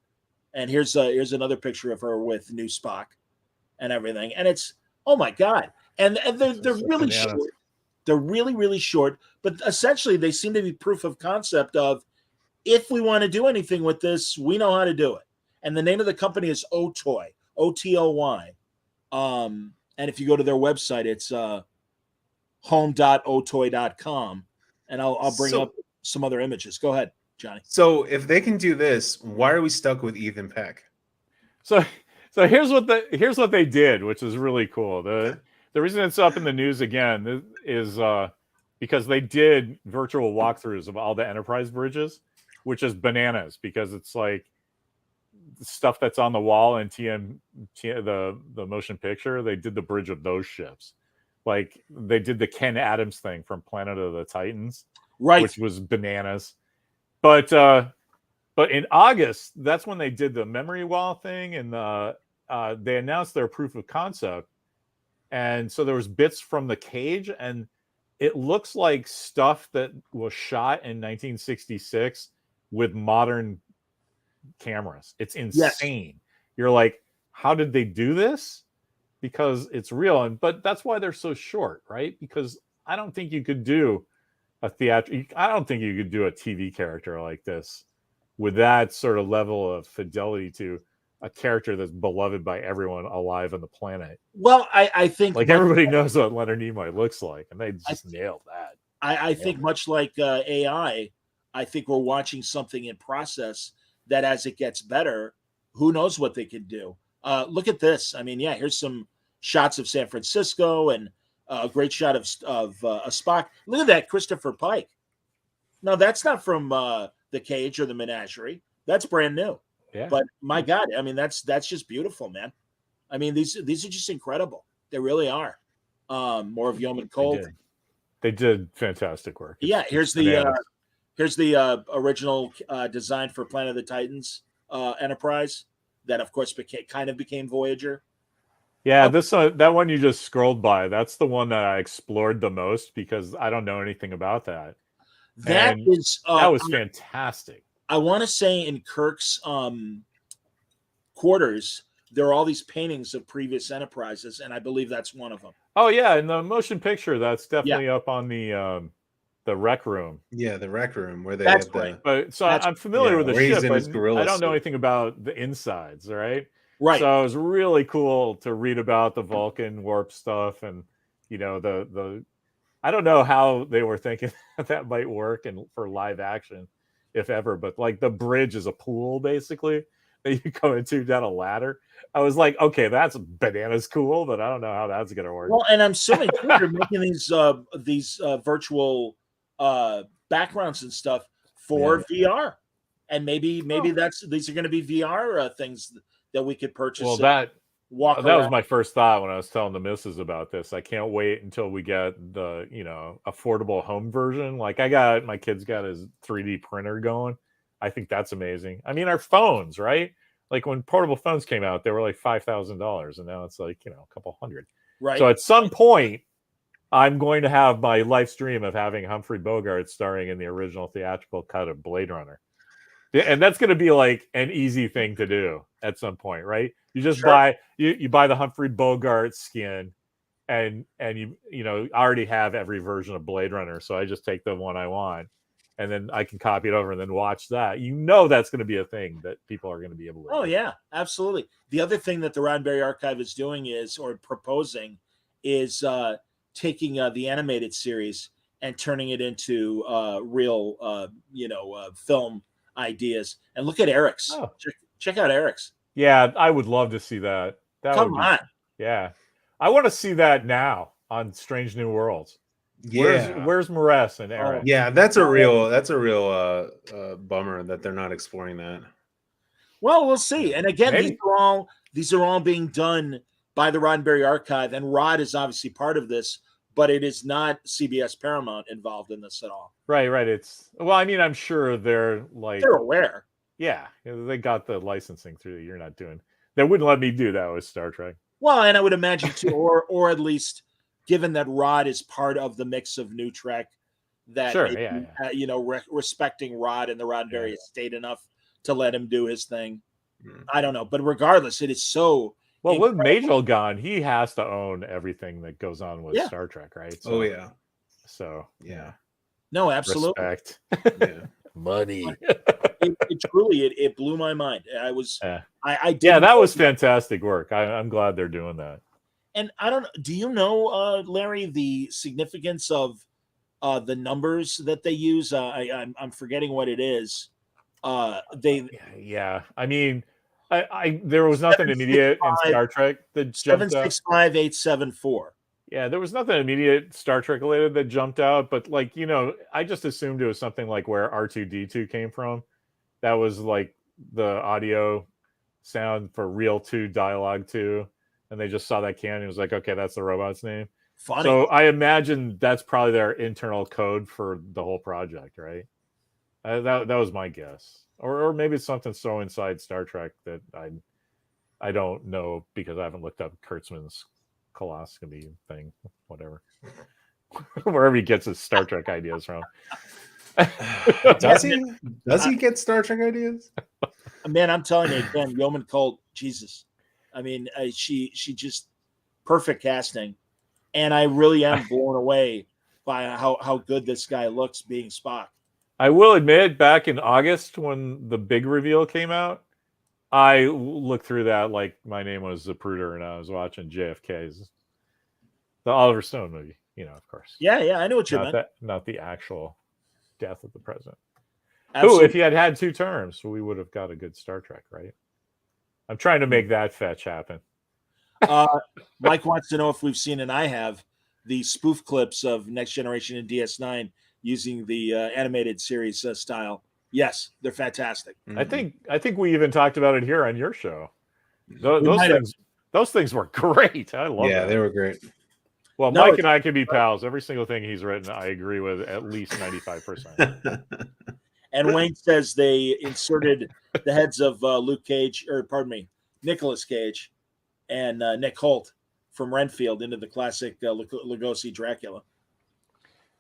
And here's another picture of her with new Spock and everything. And it's, oh my God. And they're really short. They're really, really short. But essentially, they seem to be proof of concept of, if we want to do anything with this, we know how to do it. And the name of the company is Otoy, Otoy. And if you go to their website, it's home.otoy.com. And I'll bring up some other images. Go ahead, Johnny. So if they can do this, why are we stuck with Ethan Peck? So here's what they did, which is really cool. The reason it's up in the news again is because they did virtual walkthroughs of all the Enterprise bridges, which is bananas, because it's like the stuff that's on the wall in the motion picture. They did the bridge of those ships. Like they did the Ken Adams thing from Planet of the Titans, right, which was bananas. But in August, that's when they did the memory wall thing, and they announced their proof of concept. And so there was bits from The Cage, and it looks like stuff that was shot in 1966 with modern cameras. It's insane. Yes. You're like, how did they do this? Because it's real. But that's why they're so short, right? Because I don't think you could do I don't think you could do a TV character like this with that sort of level of fidelity to a character that's beloved by everyone alive on the planet. Well, I think everybody knows what Leonard Nimoy looks like, and they just nailed that. I think much like AI, I think we're watching something in process that, as it gets better, who knows what they can do. Look at this. I mean, here's some shots of San Francisco and a great shot of a Spock. Look at that, Christopher Pike. No, that's not from The Cage or the Menagerie. That's brand new. Yeah. But my God, I mean, that's just beautiful, man. I mean, these are just incredible. They really are. More of Yeoman Colt. They did fantastic work. Here's the original design for Planet of the Titans Enterprise that, of course, became Voyager. Yeah, that one you just scrolled by. That's the one that I explored the most because I don't know anything about that. That was fantastic. I want to say in Kirk's quarters, there are all these paintings of previous Enterprises, and I believe that's one of them. Oh yeah, in the motion picture, that's definitely up on the rec room. Yeah, the rec room where they that's have right. But so I'm familiar with the ship, but I don't know anything about the insides, right? Right. So it was really cool to read about the Vulcan warp stuff, and the I don't know how they were thinking that might work and for live action, if ever. But like the bridge is a pool basically that you go into down a ladder. I was like, okay, that's bananas cool, but I don't know how that's gonna work. Well, and I'm assuming they're making these virtual backgrounds and stuff for VR, and maybe these are going to be VR things that we could purchase. Well, that was my first thought when I was telling the missus about this. I can't wait until we get the affordable home version. Like my kid's got his 3D printer going. I think that's amazing. I mean, our phones, right? Like when portable phones came out, they were like $5,000, and now it's like, a couple hundred. Right. So at some point, I'm going to have my life dream of having Humphrey Bogart starring in the original theatrical cut of Blade Runner. And that's going to be like an easy thing to do at some point, right? You just buy the Humphrey Bogart skin, and you already have every version of Blade Runner, so I just take the one I want, and then I can copy it over and then watch that. That's going to be a thing that people are going to be able to do. Oh yeah, absolutely. The other thing that the Roddenberry Archive is doing proposing is taking the animated series and turning it into real film ideas. And look at Eric's. Oh. Check out Eric's. Yeah, I would love to see that. Come on. Yeah. I want to see that now on Strange New Worlds. Yeah. Where's Maurice and Eric? Yeah, that's a real bummer that they're not exploring that. Well, we'll see. And again, these are all being done by the Roddenberry Archive, and Rod is obviously part of this, but it is not CBS Paramount involved in this at all. Right. I'm sure they're aware. Yeah, they got the licensing through that you're not doing. They wouldn't let me do that with Star Trek. Well, and I would imagine too, or at least given that Rod is part of the mix of New Trek, that respecting Rod and the Roddenberry estate enough to let him do his thing. I don't know, but regardless, it is so. Well, with Majel gone, he has to own everything that goes on with Star Trek, right? So, So no, absolutely. Respect. Yeah. Money. It truly blew my mind. I was I did. Yeah, that was fantastic work. I'm glad they're doing that. And I don't. Do you know, Larry, the significance of the numbers that they use? I'm forgetting what it is. I mean, there was nothing immediate in Star Trek that jumped out. 765,874. Yeah, there was nothing immediate Star Trek related that jumped out, but I just assumed it was something like where R2D2 came from. That was like the audio sound for Real 2, Dialogue 2, and they just saw that can and it was like, okay, that's the robot's name. Funny. So I imagine that's probably their internal code for the whole project, right? That was my guess, or maybe it's something so inside Star Trek that I don't know because I haven't looked up Kurtzman's coloscopy thing, whatever, wherever he gets his Star Trek ideas from. Does he get Star Trek ideas? Man, I'm telling you, again, Yeoman Colt, Jesus. I mean, she just perfect casting, and I really am blown away by how good this guy looks being Spock. I will admit, back in August when the big reveal came out, I looked through that like my name was Zapruder and I was watching JFK's the Oliver Stone movie, of course. Yeah, I know what you meant. Not the actual death of the president. Absolutely. Who, if he had had 2 terms, we would have got a good Star Trek, right? I'm trying to make that fetch happen. Mike wants to know if we've seen, and I have, the spoof clips of Next Generation and DS9 using the animated series style. Yes, they're fantastic. Mm-hmm. I think we even talked about it here on your show. Those things were great. I love. Yeah, they were great. Well, Mike and I can be pals. Every single thing he's written, I agree with at least 95%. And Wayne says they inserted the heads of Nicolas Cage and Nick Holt from Renfield into the classic Lugosi Dracula.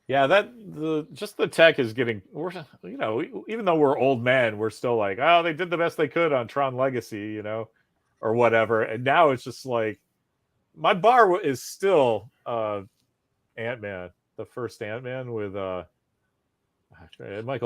Yeah, the tech is getting. Even though we're old men, we're still like, oh, they did the best they could on Tron Legacy, or whatever. And now it's just like, my bar is still Ant-Man, the first Ant-Man with Michael.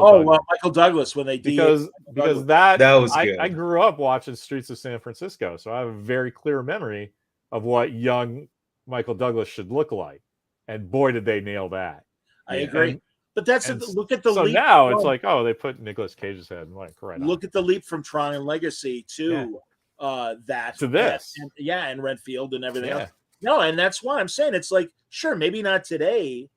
Douglas. Michael Douglas when they because that was good. I grew up watching Streets of San Francisco, so I have a very clear memory of what young Michael Douglas should look like, and boy, did they nail that. I agree. But look at the leap. So now it's like, oh, they put Nicolas Cage's head. Like, right. Look at the leap from Tron and Legacy to that to this. And Renfield and everything else. No, and that's why I'm saying it's like, sure, maybe not today,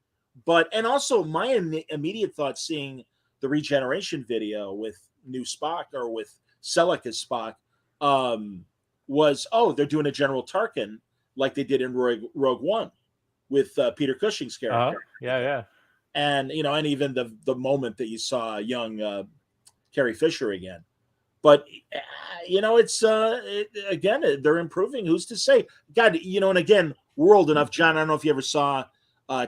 and also my immediate thought seeing the regeneration video with new Spock or with Selleck as Spock was, they're doing a General Tarkin like they did in Rogue One with Peter Cushing's character. Yeah. And and even the moment that you saw young Carrie Fisher again, But it's again, they're improving. Who's to say? God, and again, we're old enough, John. I don't know if you ever saw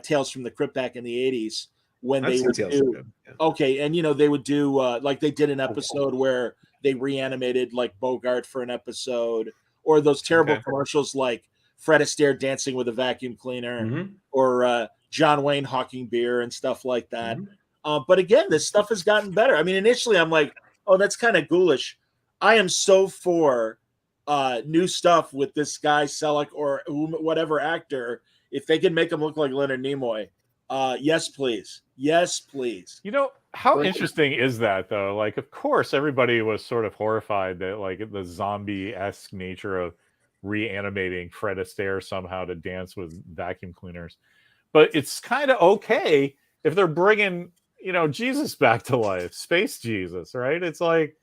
Tales from the Crypt back in the '80s when I've they seen would Tales from the Crypt, yeah. okay, and they would do like they did an episode where they reanimated like Bogart for an episode, or those terrible commercials like Fred Astaire dancing with a vacuum cleaner, or John Wayne hawking beer and stuff like that. But again, this stuff has gotten better. I mean, initially I'm like, oh, that's kind of ghoulish. I am so for new stuff with this guy Selleck or whatever actor. If they can make him look like Leonard Nimoy, yes, please. Yes, please. How interesting is that, though? Like, of course, everybody was sort of horrified that, like, the zombie-esque nature of reanimating Fred Astaire somehow to dance with vacuum cleaners. But it's kind of okay if they're bringing, Jesus back to life, space Jesus, right? It's like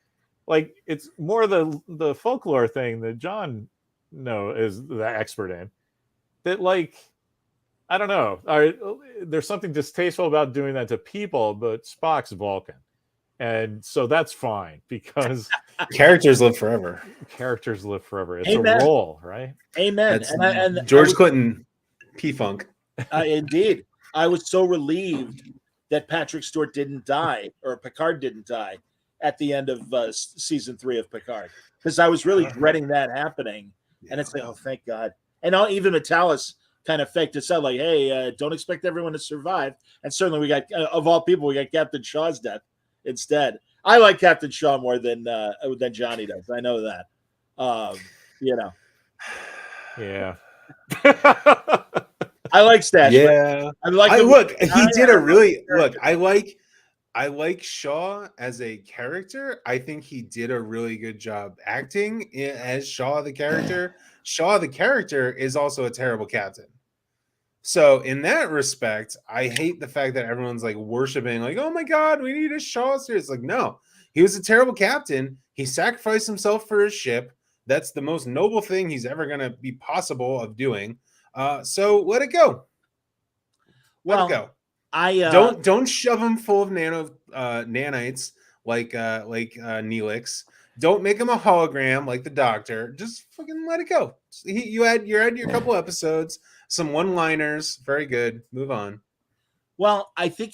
it's more the folklore thing that John is the expert in. That, like, I don't know. There's something distasteful about doing that to people, but Spock's Vulcan. And so that's fine because characters live forever. Characters live forever. It's Amen. a role, right? Amen. And George Clinton, P-Funk. Indeed. I was so relieved that Patrick Stewart didn't die, or Picard didn't die at the end of season 3 of Picard, because I was really dreading that happening. Yeah. And it's like, oh, thank God. And even Metalis kind of faked us out, like, hey, don't expect everyone to survive. And certainly we got, of all people, we got Captain Shaw's death instead. I like Captain Shaw more than Johnny does. I know that. Yeah. I like Stash. Yeah. I like Shaw as a character. I think he did a really good job acting as Shaw the character. Shaw the character is also a terrible captain. So in that respect, I hate the fact that everyone's like worshiping, like, oh my God, we need a Shaw series. Like, no, he was a terrible captain. He sacrificed himself for his ship. That's the most noble thing he's ever going to be possible of doing. So let it go. Let it go. Don't shove him full of nanites like Neelix. Don't make him a hologram like the Doctor. Just fucking let it go. You had your couple episodes, some one-liners, very good. Move on. Well, I think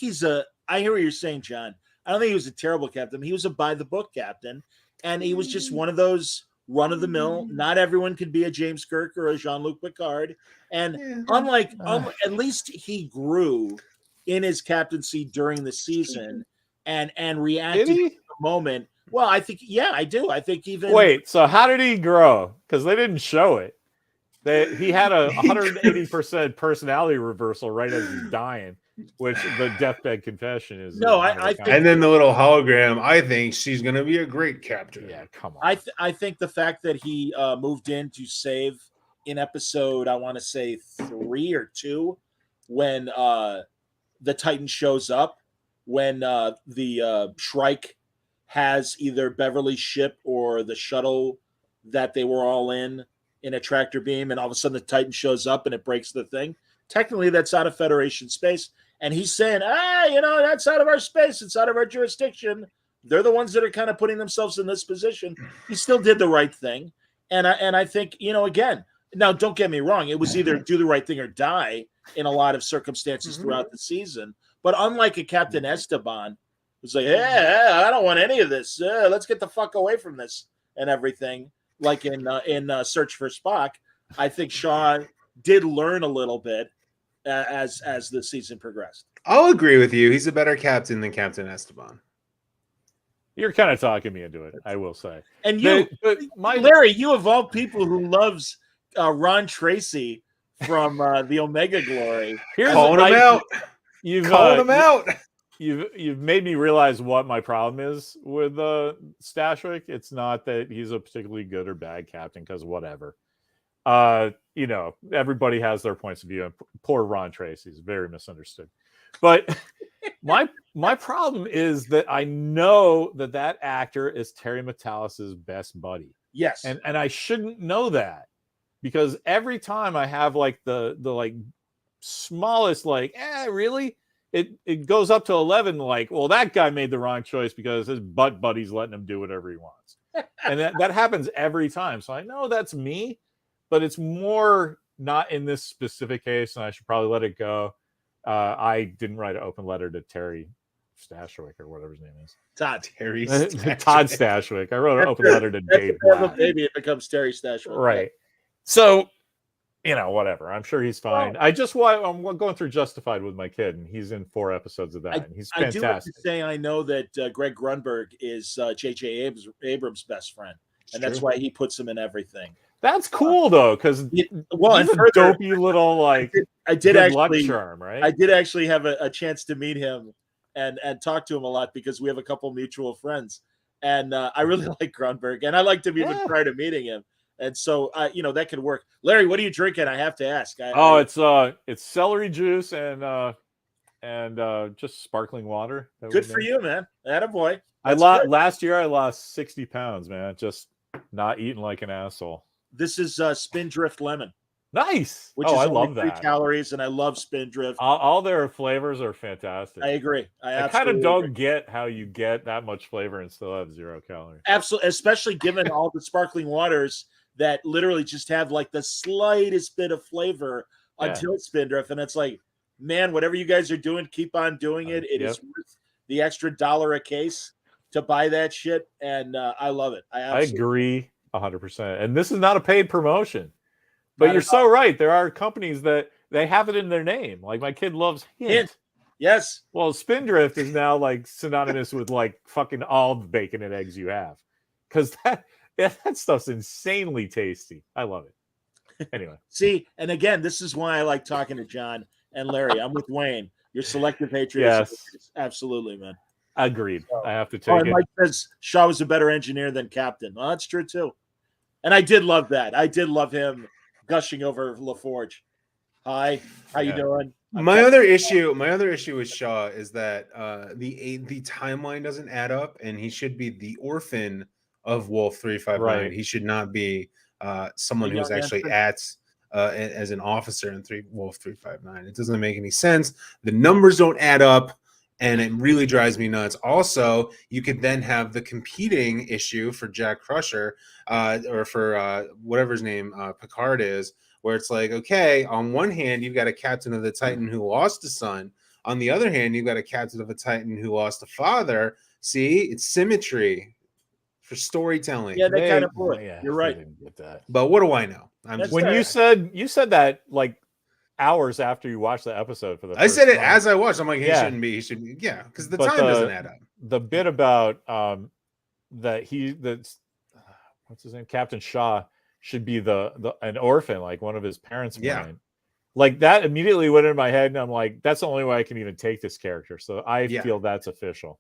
I hear what you're saying, John. I don't think he was a terrible captain. He was a by-the-book captain, and he was just one of those run-of-the-mill. Not everyone could be a James Kirk or a Jean-Luc Picard, and unlike at least he grew in his captaincy during the season and reacted to the moment. Well, I think, I do. I think even... Wait, so how did he grow? Because they didn't show it. He had a 180% personality reversal right as he's dying, which the deathbed confession is. No, I think... And then the little hologram, I think she's going to be a great captain. Yeah, come on. I think the fact that he moved in to save in episode, I want to say 3 or 2, when the Titan shows up, when the Shrike has either Beverly's ship or the shuttle that they were all in a tractor beam, and all of a sudden the Titan shows up and it breaks the thing. Technically, that's out of Federation space. And he's saying, that's out of our space. It's out of our jurisdiction. They're the ones that are kind of putting themselves in this position. He still did the right thing. And I think, again, now don't get me wrong. It was either do the right thing or die in a lot of circumstances throughout the season. But unlike a Captain Esteban, who's like, I don't want any of this. Let's get the fuck away from this and everything. Like in Search for Spock, I think Shaw did learn a little bit as the season progressed. I'll agree with you. He's a better captain than Captain Esteban. You're kind of talking me into it, I will say. And Larry, you of all people who loves Ron Tracy from the Omega Glory. Calling him out. Calling him out. You've made me realize what my problem is with Stashwick. It's not that he's a particularly good or bad captain, because whatever. Everybody has their points of view, and poor Ron Tracy is very misunderstood. But my problem is that I know that actor is Terry Metalis' best buddy. Yes. And I shouldn't know that, because every time I have like the like smallest really, it goes up to 11, like, well, that guy made the wrong choice because his butt buddy's letting him do whatever he wants. And that happens every time. So I know that's me, but it's more not in this specific case, and I should probably let it go. I didn't write an open letter to Terry Stashwick or whatever his name is. Todd. Terry Todd Stashwick. Stashwick. I wrote an open letter to Dave Blatt. Maybe it becomes Terry Stashwick. Right. So, whatever. I'm sure he's fine. I'm going through Justified with my kid, and he's in 4 episodes of that, and he's fantastic. I do have to say, I know that Greg Grunberg is J.J. Abrams' best friend, and that's why he puts him in everything. That's cool though, because he's a dopey little I did actually charm, right? I did actually have a chance to meet him and talk to him a lot because we have a couple mutual friends, and I really like Grunberg, and I liked him even prior to meeting him, and so that could work. Larry, what are you drinking? I have to ask. It's celery juice and just sparkling water. Good for you, man. Attaboy. Last year I lost 60 pounds, man. Just not eating like an asshole. This is Spindrift Lemon. Nice. Which is I only love 3 that. calories, and I love Spindrift. All their flavors are fantastic. I agree. I kind of don't get how you get that much flavor and still have 0 calories. Absolutely, especially given all the sparkling waters that literally just have like the slightest bit of flavor until Spindrift, and it's like, man, whatever you guys are doing, keep on doing it. It is worth the extra $1 a case to buy that shit, and I love it. I agree 100%. And this is not a paid promotion, but you're so right. There are companies that they have it in their name. Like my kid loves Hint. Yes. Well, Spindrift is now like synonymous with like fucking all the bacon and eggs you have, because that stuff's insanely tasty. I love it. Anyway, see, and again, this is why I like talking to John and Larry. I'm with Wayne. Your selective hatred. Yes, absolutely, man. Agreed. So, I have to take it. Mike says Shaw was a better engineer than Captain. Well, that's true too. And I did love that. I did love him gushing over LaForge. Hi, how you doing? My other issue with Shaw is that the timeline doesn't add up, and he should be the orphan of Wolf 359. Right. He should not be someone who's actually as an officer in Wolf 359. It doesn't make any sense. The numbers don't add up, and it really drives me nuts. Also, you could then have the competing issue for Jack Crusher, or for whatever his name Picard is, where it's like, okay, on one hand, you've got a captain of the Titan who lost a son. On the other hand, you've got a captain of a Titan who lost a father. See, it's symmetry for storytelling. Yeah, that kind of point. Yeah, you're right. Get that. But what do I know? When you said that like hours after you watched the episode for the I said it as I watched. I'm like, he shouldn't be. He should. Yeah, because the time doesn't add up. The bit about what's his name, Captain Shaw, should be an orphan, like one of his parents. Yeah. Like that immediately went in my head, and I'm like, that's the only way I can even take this character. So I feel that's official.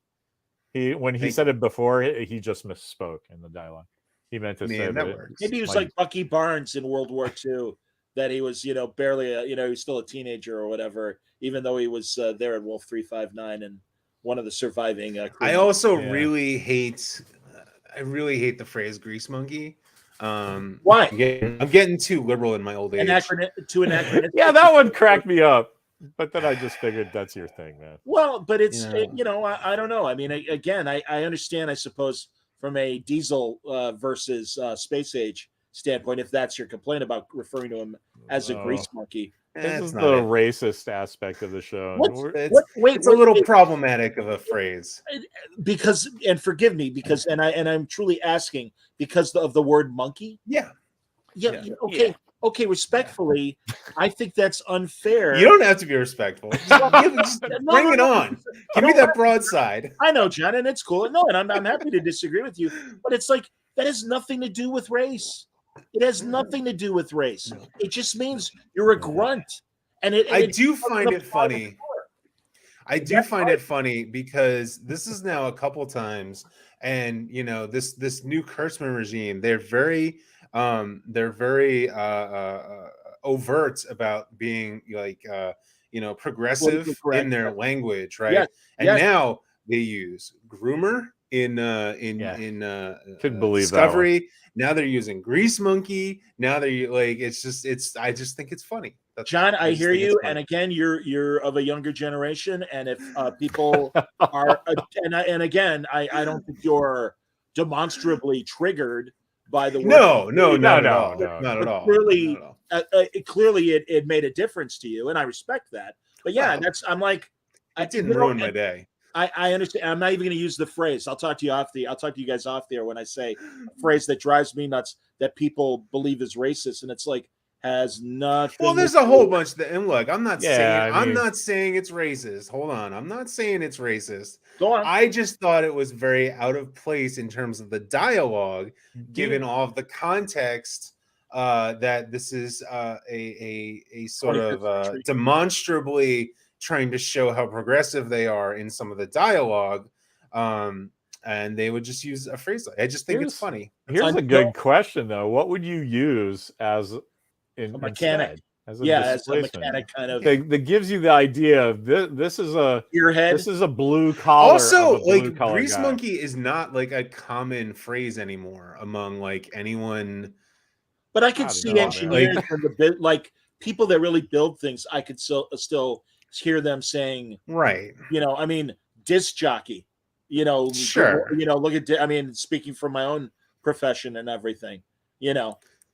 When he said it before, he just misspoke in the dialogue. He meant to say that. Maybe he was like Bucky Barnes in World War II, that he was, barely, he was still a teenager or whatever, even though he was there at Wolf 359 and one of the surviving. I also really hate the phrase "grease monkey." Why? I'm getting too liberal in my old age. Anachronistic. Yeah, that one cracked me up. But then I just figured that's your thing, man. Well, but it's, I don't know. I mean, again, I understand, I suppose, from a Diesel versus Space Age standpoint, if that's your complaint about referring to him as a grease monkey. This is the racist aspect of the show. It's a little problematic of a phrase. Because, and forgive me, because, and I'm truly asking, because of the word monkey? Yeah. Okay. Yeah. Okay, respectfully, I think that's unfair. You don't have to be respectful. Just bring it on. Give me that broadside. I know, John, and it's cool. No, and I'm happy to disagree with you, but it's like that has nothing to do with race. It has nothing to do with race. It just means you're a grunt. And I do find it funny. I do find it funny because this is now a couple times, and this new Kurtzman regime, they're very overt about being like progressive in their language, right? Yes. And now they use groomer in couldn't believe Discovery. Now they're using grease monkey. Now they're like, I just think it's funny. John, I hear you, and again, you're of a younger generation, and if people are, and again, I don't think you're demonstrably triggered by the work. No, not at No, all. no. Not at all. No. Not at all. Not Clearly, at all. it made a difference to you, and I respect that. But yeah, Well, I'm like, it didn't ruin my day. I understand. I'm not even going to use the phrase. I'll talk to you guys off there when I say a phrase that drives me nuts that people believe is racist, and it's like has nothing. Well, there's a whole bunch that, and look, I'm not Yeah, not saying it's racist. Hold on, I'm not saying it's racist. Go on. I just thought it was very out of place in terms of the dialogue, given all of the context that this is a sort of demonstrably trying to show how progressive they are in some of the dialoog, and they would just use a phrase. I just think it's funny. Here's a good question, though. What would you use as a mechanic? As as a mechanic kind of that gives you the idea of this is a earhead. This is a blue collar. Also, like grease monkey is not like a common phrase anymore among like anyone. But I could see engineers and the bit like people that really build things. I could still hear them saying, right. I mean, disc jockey. Sure. Look at. I mean, speaking from my own profession and everything.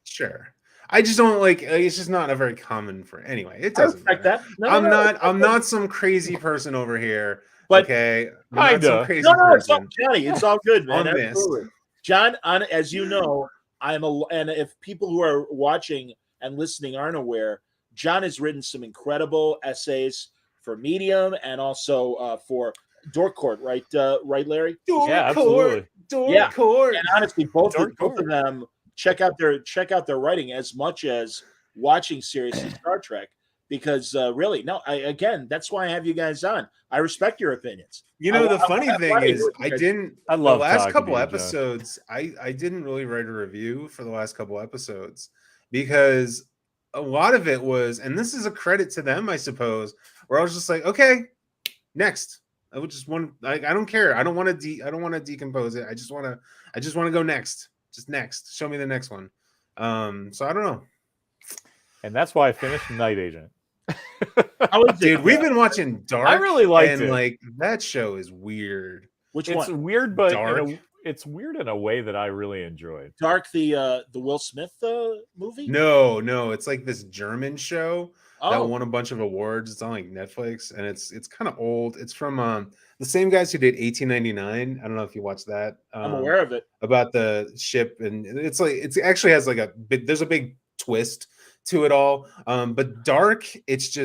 Sure. I just don't like. It's just not a very common for. Anyway, it doesn't. Like that. I'm not some crazy person over here. But okay, I'm not some crazy it's all, person. Johnny. It's all good, man. Absolutely. John, as you know, and if people who are watching and listening aren't aware, John has written some incredible essays for Medium and also for Dork Court, right? Right, Larry? Absolutely. Dork Court. And honestly, both of them check out their writing as much as watching series of Star Trek, because really, that's why I have you guys on. I respect your opinions. The funny thing is, I love the last couple you, episodes. I didn't really write a review for the last couple episodes because a lot of it was, and this is a credit to them, I suppose, where I was just like, okay, next. I would just want. I don't care. I don't want to decompose it. I just want to go next. Just next. Show me the next one. So I don't know. And that's why I finished Night Agent. Dude, we've been watching Dark. I really liked it. Like that show is weird. Which it's one? Weird, but Dark. It's weird in a way that I really enjoyed. Dark, the Will Smith movie? No, it's like this German show that Oh. won a bunch of awards. It's on like Netflix, and it's kind of old. It's from the same guys who did 1899. I don't know if you watched that. I'm aware of it. About the ship, and it actually has like there's a big twist to it all. But Dark, it's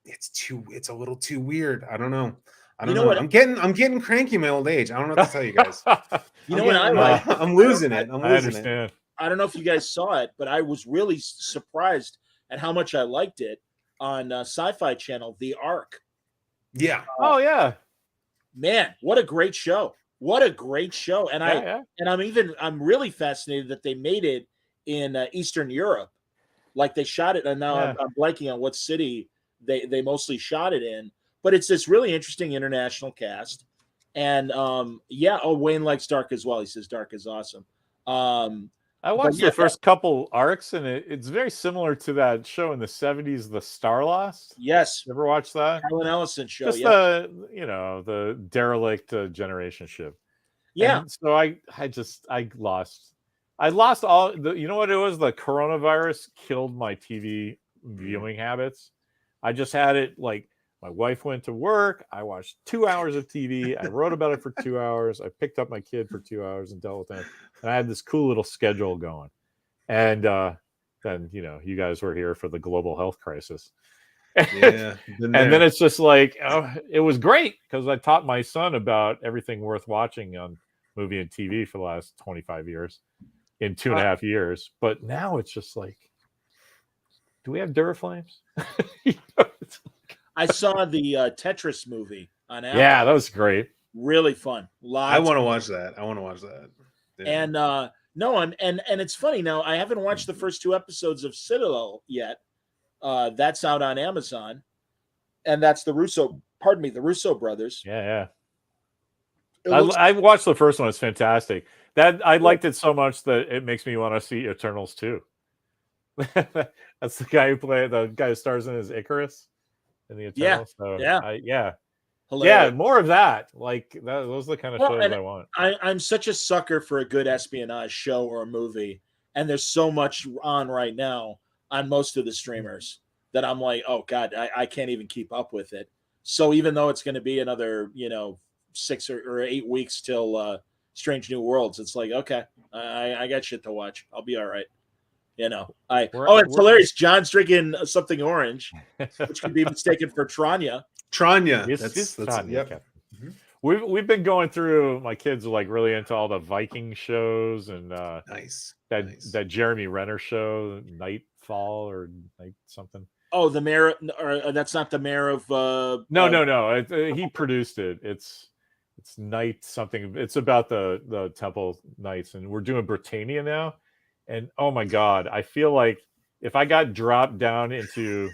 a little too weird. I don't know. What? I'm getting cranky in my old age. I don't know what to tell you guys. I'm losing it. I understand. I don't know if you guys saw it, but I was really surprised at how much I liked it on Sci-Fi Channel, The Ark. Yeah. Oh yeah. Man, what a great show! What a great show! And I'm really fascinated that they made it in Eastern Europe, like they shot it. And now I'm blanking on what city they mostly shot it in. But it's this really interesting international cast, and Wayne likes Dark as well. He says Dark is awesome. I watched the first couple arcs, and it's very similar to that show in the 70s, The Star Lost. Yes. You ever watch that? Alan Ellison show. Just the derelict generation ship. Yeah. And so I lost all the. You know what it was? The coronavirus killed my TV viewing habits. I just had it like. My wife went to work. I watched 2 hours of TV. I wrote about it for 2 hours. I picked up my kid for 2 hours and dealt with him. And I had this cool little schedule going. And then, you guys were here for the global health crisis. Yeah. And then it's just like, it was great because I taught my son about everything worth watching on movie and TV for the last 25 years in 2.5 years. But now it's just like, do we have Duraflames? I saw the Tetris movie on Apple. Yeah, that was great. Really fun. I want to watch that. Yeah. And and it's funny now. I haven't watched the first 2 episodes of Citadel yet. That's out on Amazon, and that's the Russo brothers. Yeah. I watched the first one. It's fantastic. I liked it so much that it makes me want to see Eternals too. That's the guy who stars in as Icarus. In the Eternals. Yeah. hilarious. Yeah, more of that. Like those are the kind of shows I want. I'm such a sucker for a good espionage show or a movie, and there's so much on right now on most of the streamers that I'm like, oh god, I can't even keep up with it. So even though it's going to be another 6 or 8 weeks till Strange New Worlds, it's like, okay, I got shit to watch. I'll be all right. It's hilarious. John's drinking something orange, which could be mistaken for Tranya. That's Tranya. Yep. Mm-hmm. We've been going through. My kids are like really into all the Viking shows and nice. That Jeremy Renner show, Nightfall or Night something. Oh, the mayor, or that's not the mayor of. No. He produced it. It's Night something. It's about the Temple Knights, and we're doing Britannia now. And oh my God, I feel like if I got dropped down into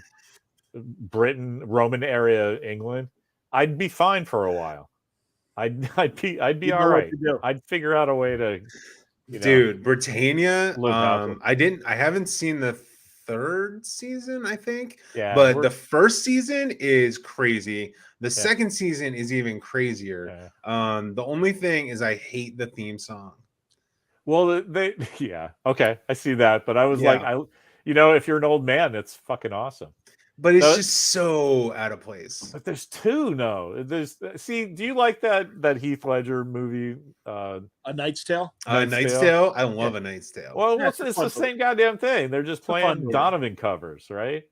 Britain, Roman area, England, I'd be fine for a while. I'd be all right. I'd figure out a way to. Dude, Britannia. I haven't seen the 3rd season, I think. Yeah. But the first season is crazy. The second season is even crazier. Yeah. The only thing is I hate the theme song. Well, okay, I see that, but I was like, if you're an old man, that's fucking awesome. But it's just so out of place. But there's 2, no. Do you like that Heath Ledger movie? A Knight's Tale? Knight's Tale? I love A Knight's Tale. Well, it's the same goddamn thing. They're just playing Donovan covers, right?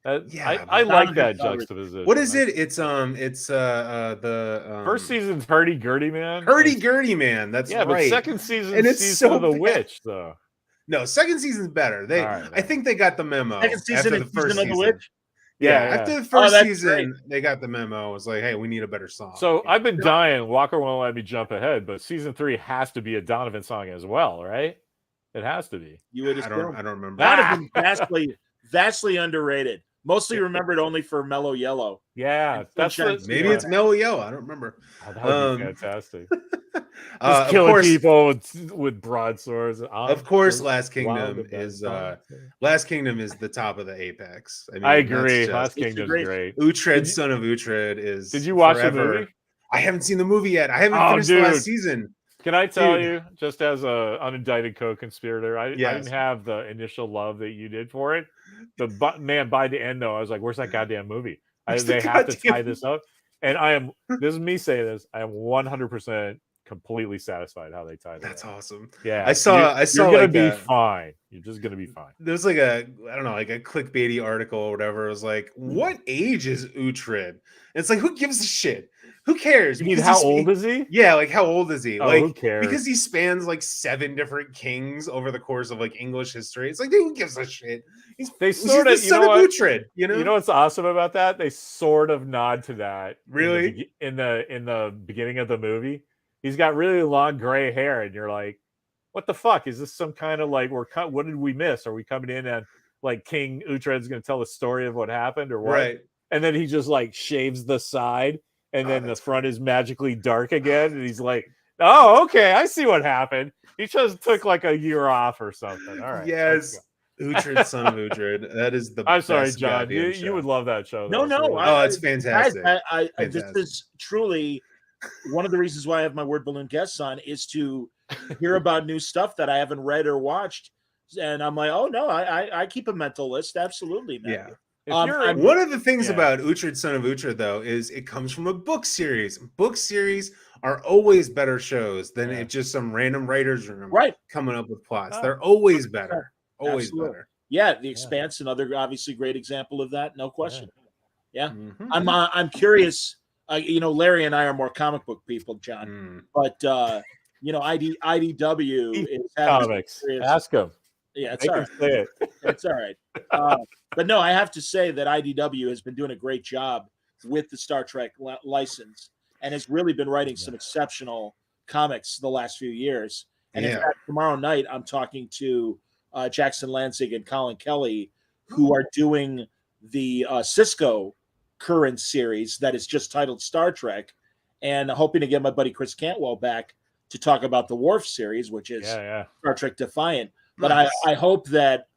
I like that juxtaposition. What is it? It's the first season's Hurdy-Gurdy Man. Hurdy-Gurdy Man. That's right. But second season is so of the Witch, though. No, second season's better. I think they got the memo. Second season after the first season of the Witch. Yeah, after the first season, they got the memo. It was like, hey, we need a better song. So I've been dying. Walker won't let me jump ahead, but season 3 has to be a Donovan song as well, right? It has to be. I don't remember. Donovan vastly underrated. Mostly remembered only for Mellow Yellow. Yeah, maybe it's Mellow Yellow. I don't remember. Oh, that would be fantastic. Just killing people with broadswords. Of course, Last Kingdom is the top of the apex. I agree. Last Kingdom's great. Uhtred, son of Uhtred, is. Did you watch the movie? I haven't seen the movie yet. I haven't finished the last season. Can I tell you, just as a unindicted co-conspirator, I didn't have the initial love that you did for it. But man, by the end though, I was like, "Where's that goddamn movie?" They have to tie this up, and this is me saying this. I am 100% completely satisfied how they tied it. That's awesome. Yeah, I saw. You're gonna be fine. You're just gonna be fine. There's like a clickbaity article or whatever. It was like, "What age is Uhtred?" And it's like, who gives a shit? Who cares? You mean how old is he? Yeah, like how old is he? Like, who cares? Because he spans like 7 different kings over the course of like English history. It's like, dude, who gives a shit? He's the son of Uhtred. You know what's awesome about that? They sort of nod to that. Really? In the beginning of the movie, he's got really long gray hair, and you're like, what the fuck? Is this some kind of like what did we miss? Are we coming in and like King Uhtred's going to tell the story of what happened or what? Right. And then he just like shaves the side. And then the front is magically dark again. And he's like, oh, okay, I see what happened. He just took like a year off or something. All right. Yes. Uhtred, son of Uhtred. That is the I'm sorry, John. You would love that show. No. Oh, it's fantastic. This is truly one of the reasons why I have my Word Balloon guests on is to hear about new stuff that I haven't read or watched. And I'm like, oh, no, I keep a mental list. Absolutely, man. Yeah. One of the things about Uhtred, son of Uhtred, though, is it comes from a book series. Book series are always better shows than it's just some random writer's room coming up with plots. They're always better. Always better. Yeah, The Expanse, another obviously great example of that. No question. Yeah. Mm-hmm. I'm curious. Larry and I are more comic book people, John. But IDW is comics. Ask him. Yeah, it's all right. It's all right. But no, I have to say that IDW has been doing a great job with the Star Trek license and has really been writing some exceptional comics the last few years. And in fact, tomorrow night, I'm talking to Jackson Lansing and Colin Kelly, who are doing the Cisco current series that is just titled Star Trek, and hoping to get my buddy Chris Cantwell back to talk about the Worf series, which is Star Trek Defiant. But I hope that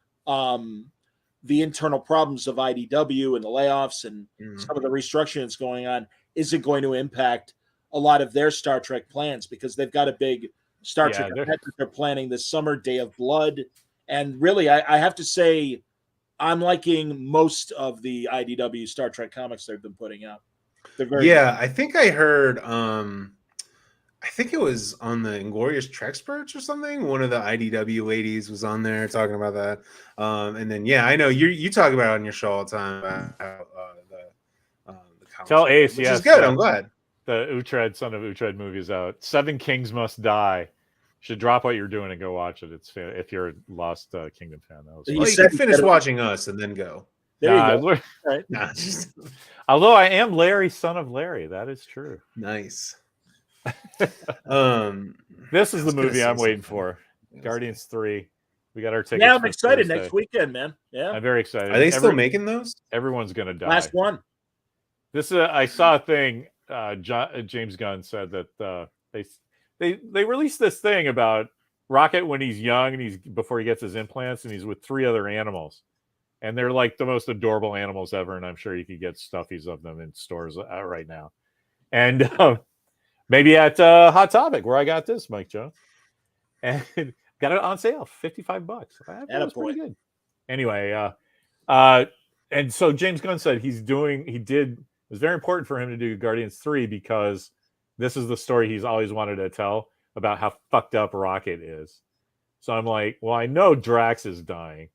the internal problems of IDW and the layoffs and some of the restructuring that's going on isn't going to impact a lot of their Star Trek plans, because they've got a big Star Trek event that they're planning this summer, Day of Blood. And really, I have to say, I'm liking most of the IDW Star Trek comics they've been putting out. They're very good. I think I heard I think it was on the Inglorious Trexperts or something. One of the IDW ladies was on there talking about that. And then, I know you talk about it on your show all the time about how, the Tell Ace, which is good. I'm glad. The Uhtred, Son of Uhtred movie is out. Seven Kings Must Die. Should drop what you're doing and go watch it. It's if you're a Lost Kingdom fan. You can finish watching us and then go. There you go. Right. Although I am Larry, son of Larry. That is true. Nice. This is the movie I'm waiting for. Guardians 3. We got our tickets. Yeah, I'm excited. Next weekend, man. Yeah, I'm very excited. Are they still making those? Everyone's gonna die. Last one. This I saw a thing. James Gunn said that they released this thing about Rocket when he's young and before he gets his implants, and he's with 3 other animals, and they're like the most adorable animals ever. And I'm sure you could get stuffies of them in stores right now. And maybe at Hot Topic, where I got this, Mike Jones, and got it on sale, $55. That's pretty good. Anyway, and so James Gunn said it was very important for him to do Guardians 3 because this is the story he's always wanted to tell about how fucked up Rocket is. So I'm like, well, I know Drax is dying,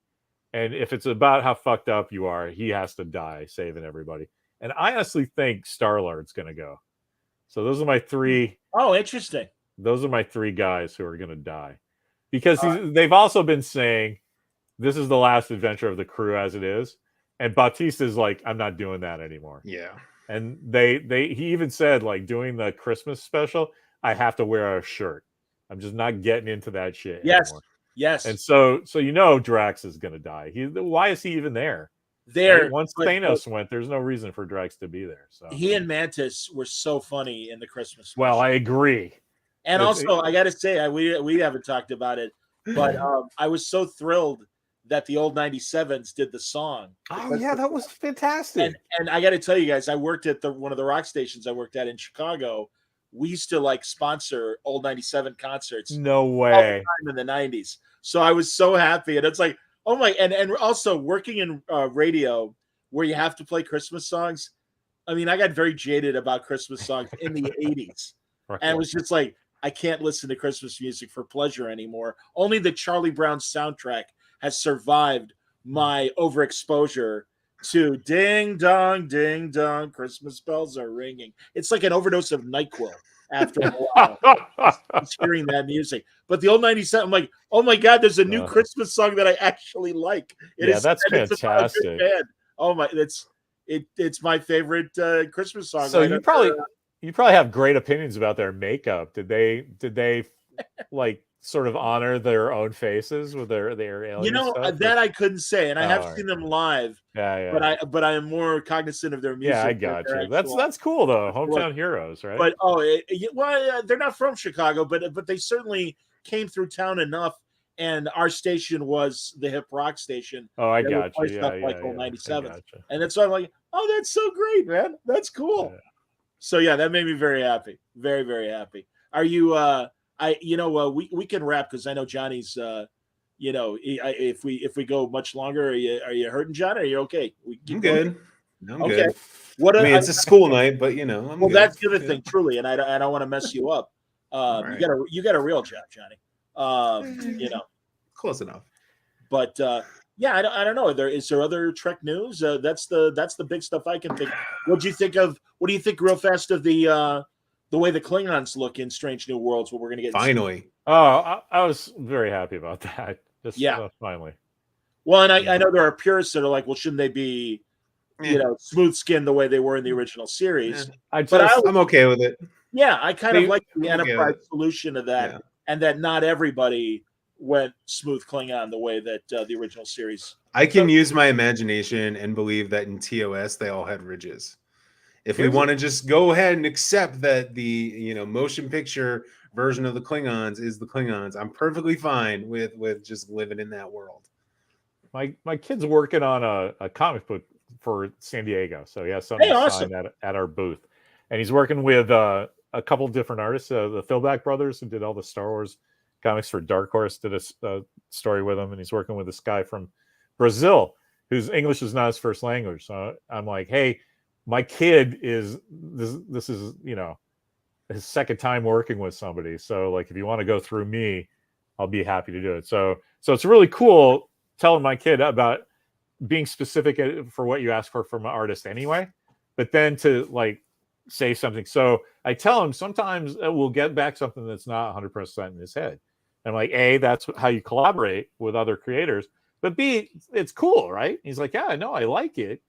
and if it's about how fucked up you are, he has to die saving everybody. And I honestly think Star-Lord's going to go. So those are my 3. Oh, interesting. Those are my 3 guys who are going to die. Because they've also been saying this is the last adventure of the crew as it is. And Bautista's like, I'm not doing that anymore. Yeah. And he even said, like, doing the Christmas special, I have to wear a shirt. I'm just not getting into that shit anymore. Yes. And so Drax is going to die. Why is he even there? Right? Once Thanos went, there's no reason for Drax to be there. So he and Mantis were so funny in the Christmas special. Well, I agree. And also, I got to say, we haven't talked about it, but I was so thrilled that the old 97s did the song. Oh, yeah, that was fantastic. And I got to tell you guys, I worked at one of the rock stations I worked at in Chicago. We used to sponsor old 97 concerts. No way. All the time in the 90s. So I was so happy. And it's like, oh my, and also working in radio where you have to play Christmas songs. I mean, I got very jaded about Christmas songs in the 80s. Right. And it was just like, I can't listen to Christmas music for pleasure anymore. Only the Charlie Brown soundtrack has survived my overexposure to ding dong, Christmas bells are ringing. It's like an overdose of NyQuil after a while. Just hearing that music. But the old 97, I'm like, oh my God, there's a new Christmas song that I actually like. That's fantastic. Oh my, it's my favorite Christmas song. So you probably have great opinions about their makeup. Did they like sort of honor their own faces with their alien stuff? That I couldn't say, and I have seen them live. Yeah. But I am more cognizant of their music. Yeah, I got you. That's cool though. Hometown heroes, right? But they're not from Chicago, but they certainly came through town enough. And our station was the hip rock station. Oh, I got you. Yeah, like old 97. And that's why I'm like, oh, that's so great, man. That's cool. Yeah. So yeah, that made me very happy. Very, very happy. Are you we can wrap because I know Johnny's if we go much longer, are you hurting, John? Or are you okay? I'm good. I'm okay. Good. It's a school night, but I'm good. That's the other thing, truly, and I don't want to mess you up. Right. You got a real job, Johnny. Close enough. But I don't know. Is there other Trek news? That's the big stuff I can think. What do you think real fast of the way the Klingons look in Strange New Worlds? What we're going to get finally. Oh, I was very happy about that. Finally. Well, and I know there are purists that are like, well, shouldn't they be, smooth skinned the way they were in the original series? I'm okay with it. Yeah, I kind of like the Enterprise solution of that, and that not everybody went smooth Klingon the way that the original series. I can use my imagination and believe that in TOS they all had ridges. If we want to just go ahead and accept that the motion picture version of the Klingons is the Klingons, I'm perfectly fine with just living in that world. my kid's working on a comic book for San Diego, so he has something to sign at our booth, and he's working with a couple different artists, the Philback brothers, who did all the Star Wars comics for Dark Horse, did a story with him, and he's working with this guy from Brazil whose English is not his first language. So I'm like, hey, my kid is this is his second time working with somebody, so like if you want to go through me, I'll be happy to do it. So it's really cool telling my kid about being specific for what you ask for from an artist anyway, but then to like say something. So I tell him sometimes we'll get back something that's not 100% in his head. And I'm like, A, that's how you collaborate with other creators, but B, it's cool, right? He's like, yeah, I know, I like it,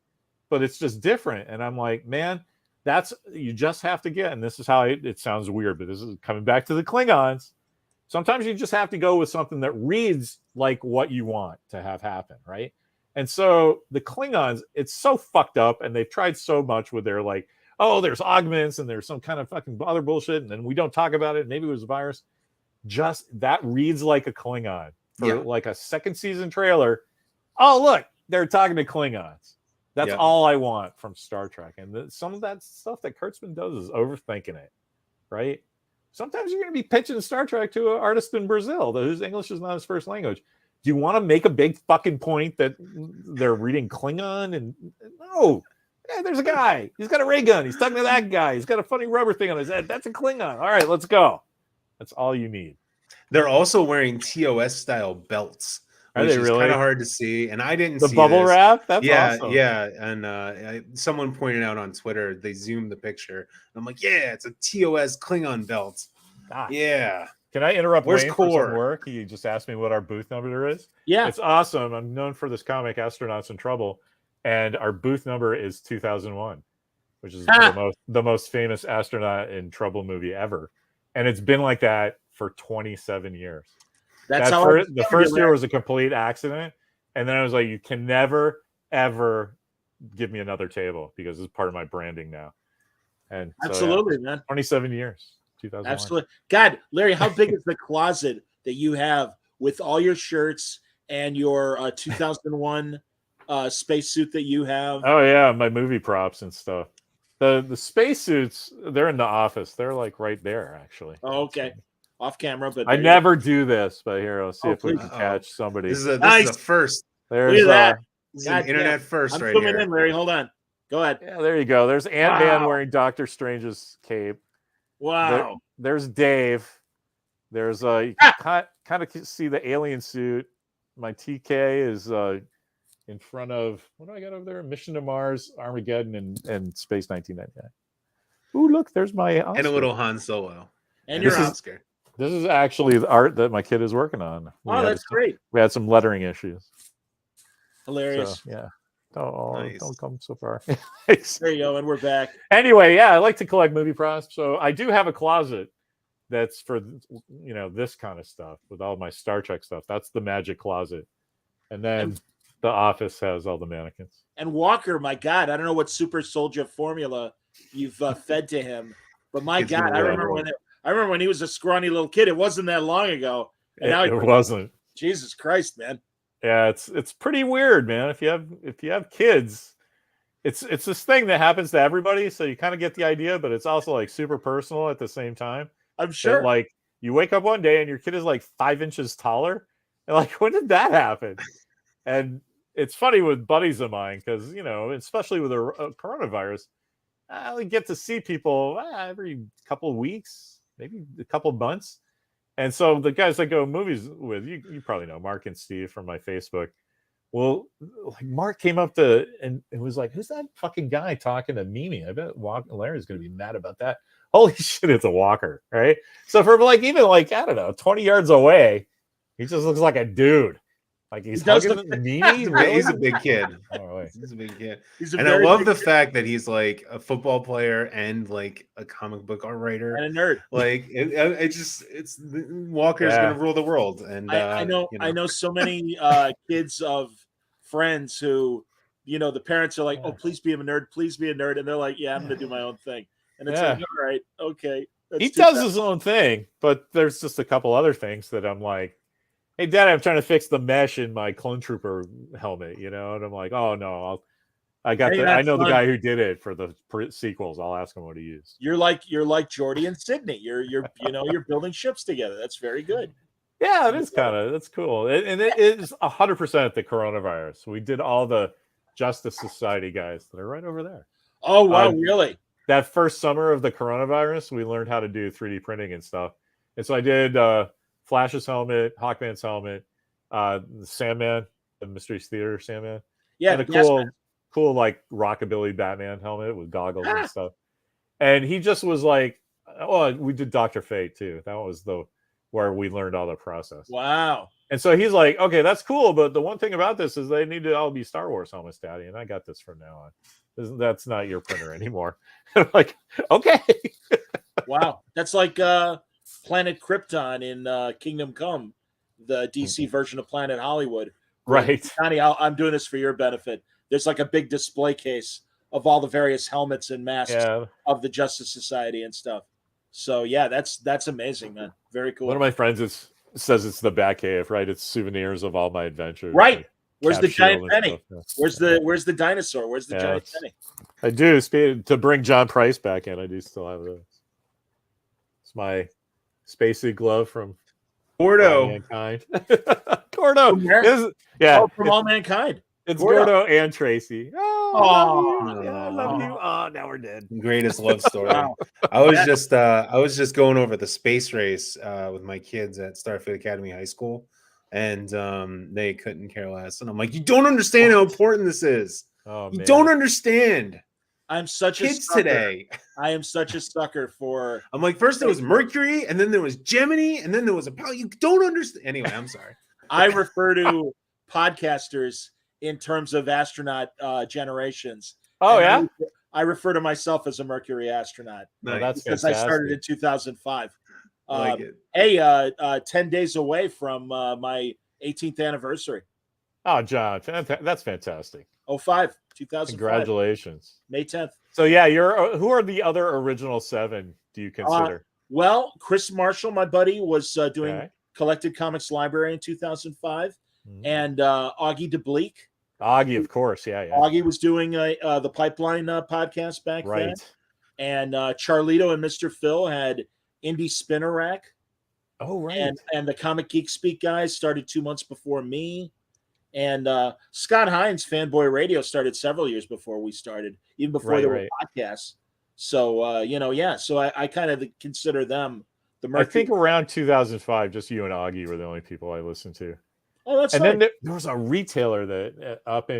but it's just different. And I'm like, man, you just have to get, and this is how it sounds weird, but this is coming back to the Klingons. Sometimes you just have to go with something that reads like what you want to have happen, right? And so the Klingons, it's so fucked up, and they've tried so much with their like, oh, there's augments and there's some kind of fucking other bullshit, and then we don't talk about it. Maybe it was a virus. Just that reads like a Klingon for like a second season trailer. Oh, look, they're talking to Klingons. That's all I want from Star Trek. And some of that stuff that Kurtzman does is overthinking it, right? Sometimes you're going to be pitching Star Trek to an artist in Brazil whose English is not his first language. Do you want to make a big fucking point that they're reading Klingon? And no, there's a guy. He's got a ray gun. He's talking to that guy. He's got a funny rubber thing on his head. That's a Klingon. All right, let's go. That's all you need. They're also wearing TOS style belts. Are they really? Kind of hard to see, and I didn't see the bubble this. Wrap. That's awesome. Yeah. And someone pointed out on Twitter, they zoomed the picture. And I'm like, yeah, it's a TOS Klingon belt. Yeah. Can I interrupt Where's Wayne Core? For some work? He just asked me what our booth number is. Yeah, it's awesome. I'm known for this comic, Astronauts in Trouble, and our booth number is 2001, which is the most famous astronaut in trouble movie ever, and it's been like that for 27 years. That's how the first year was a complete accident, and then I was like, you can never ever give me another table because it's part of my branding now. And absolutely, man. 27 years, 2001. Absolutely. God, Larry, how big is the closet that you have with all your shirts and your 2001 spacesuit that you have? Oh yeah, my movie props and stuff. The spacesuits, they're in the office. They're like right there, actually. Oh, okay. Off camera, but I never do this, but here, let's see if we can catch somebody. This is a first. There's that. This is an internet first. I'm right zooming here. In, Larry. Hold on. Go ahead. Yeah, there you go. There's Ant-Man wearing Doctor Strange's cape. Wow. There's Dave. There's you can kind of see the alien suit. My TK is in front of, what do I got over there? Mission to Mars, Armageddon, and Space 1999. Ooh, look, there's my Oscar. And a little Han Solo. And your Oscar. This is actually the art that my kid is working on. That's great. We had some lettering issues. Hilarious. So, yeah. Don't come so far. There you go, and we're back. Anyway, yeah, I like to collect movie props. So I do have a closet that's for this kind of stuff with all my Star Trek stuff. That's the magic closet. And then the office has all the mannequins. And Walker, my God, I don't know what super soldier formula you've fed to him, but my God, I remember when he was a scrawny little kid. It wasn't that long ago. And now it wasn't. Jesus Christ, man. Yeah, it's pretty weird, man. If you have kids, it's this thing that happens to everybody. So you kind of get the idea, but it's also like super personal at the same time. I'm sure. That, like, you wake up one day and your kid is like 5 inches taller. And like, when did that happen? And it's funny with buddies of mine because, especially with a coronavirus, I only get to see people every couple of weeks, maybe a couple of months. And so the guys I go movies with, you probably know Mark and Steve from my Facebook. Well, like Mark came up to and was like, "Who's that fucking guy talking to Mimi? I bet Larry's going to be mad about that." Holy shit, it's a Walker, right? So from even I don't know, 20 yards away, he just looks like a dude. Like he's hugging Mimi. Really? He's a big kid. Oh, he's a big kid. And I love the fact that he's like a football player and like a comic book art writer and a nerd. Like it's Walker's gonna rule the world. And I know so many kids of friends who, the parents are like, "Oh, please be a nerd, please be a nerd," and they're like, "Yeah, I'm gonna do my own thing." And it's like, all right, okay. He does his own thing, but there's just a couple other things that I'm like, hey, Dad, I'm trying to fix the mesh in my Clone Trooper helmet, and I'm like, oh no, I know the guy who did it for the sequels. I'll ask him what he used. You're like Jordy and Sydney. You're building ships together. That's very good. Yeah, that's cool. And it is 100% the coronavirus. We did all the Justice Society guys that are right over there. Oh, wow, really? That first summer of the coronavirus, we learned how to do 3D printing and stuff. And so I did Flash's helmet, Hawkman's helmet, the Sandman, the Mysteries Theater Sandman. Yeah, and a cool like rockabilly Batman helmet with goggles and stuff. And he just was like, oh, we did Dr. Fate too. That was where we learned all the process. Wow. And so he's like, okay, that's cool, but the one thing about this is they need to all be Star Wars helmets, Daddy, and I got this from now on. That's not your printer anymore. I'm like, okay. Wow. That's like Planet Krypton in Kingdom Come, the DC version of Planet Hollywood. Right. Johnny, I'm doing this for your benefit. There's like a big display case of all the various helmets and masks of the Justice Society and stuff. So yeah, that's amazing, man. Very cool. One of my friends says it's the Batcave, right? It's souvenirs of all my adventures. Right. Like where's the giant penny? Yeah. Where's the dinosaur? Where's the giant penny? I do. To bring John Price back in, I do still have those. It's my spacey glove from Gordo. Mankind. Gordo. From All Mankind. It's Gordo and Tracy. Oh, I love you. Oh, now we're dead. Greatest love story. I was just going over the space race with my kids at Starfleet Academy High School, and they couldn't care less. And I'm like, you don't understand how important this is. Oh, you don't understand. I'm such kids a sucker. Today. I am such a sucker for. I'm like, first there was Mercury, and then there was Gemini, and then there was Apollo. You don't understand. Anyway, I'm sorry. I refer to podcasters in terms of astronaut generations. Oh, yeah? I refer to myself as a Mercury astronaut. No, that's because fantastic. I started in 2005. Like it. Hey, 10 days away from my 18th anniversary. Oh, John, that's fantastic. 2005. Congratulations. May 10th. So, yeah, who are the other original 7, do you consider? Well, Chris Marshall, my buddy, was doing Collected Comics Library in 2005. And Augie DeBleek. Augie, of course, yeah. Augie was doing the Pipeline podcast back then. And Charlito and Mr. Phil had Indie Spinner Rack. Oh, right. And the Comic Geek Speak guys started 2 months before me. And Scott Hines, Fanboy Radio, started several years before we started, even before there were podcasts. So, so I kind of consider them the Mercury. I think around 2005, just you and Augie were the only people I listened to. Oh, that's then there was a retailer that up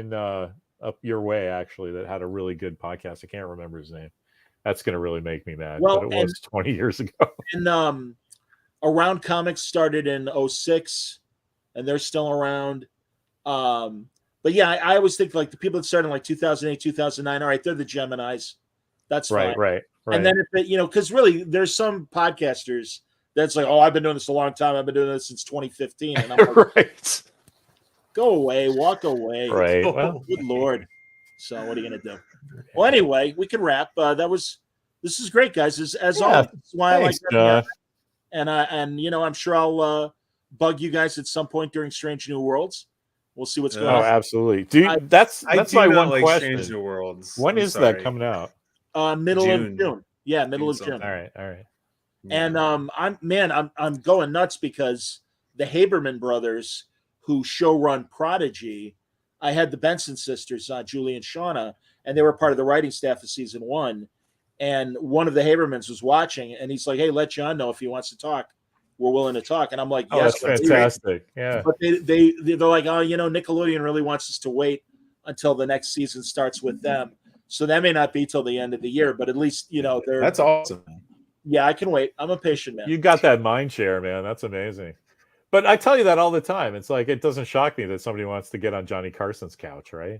your way, actually, that had a really good podcast. I can't remember his name. That's going to really make me mad. Well, but it was 20 years ago. And Around Comics started in 2006, and they're still around. But yeah, I always think like the people that started in like 2008, 2009. All right, they're the Geminis. That's fine. Right. And then because really there's some podcasters that's like, oh, I've been doing this a long time. I've been doing this since 2015. And I'm like, right. Go away, walk away. Right. Oh, well, good Lord. So what are you gonna do? Well, anyway, we can wrap. This is great, guys. As always, that's why thanks, I like that. And I'm sure I'll bug you guys at some point during Strange New Worlds. We'll see what's going on. Oh, absolutely. Dude, that's my one question. Strange New Worlds. When is that coming out? Middle of June. Yeah, middle of June. All right. Yeah. And I'm going nuts because the Haberman brothers, who showrun Prodigy, I had the Benson sisters, Julie and Shauna, and they were part of the writing staff of season 1. And one of the Habermans was watching, and he's like, "Hey, let John know if he wants to talk. We're willing to talk." And I'm like, "Yes, that's fantastic." Yeah. But they're like, "Oh, Nickelodeon really wants us to wait until the next season starts with them." So that may not be till the end of the year, but at least they're. That's awesome. Yeah, I can wait. I'm a patient man. You got that mind share, man. That's amazing. But I tell you that all the time. It's like it doesn't shock me that somebody wants to get on Johnny Carson's couch, right?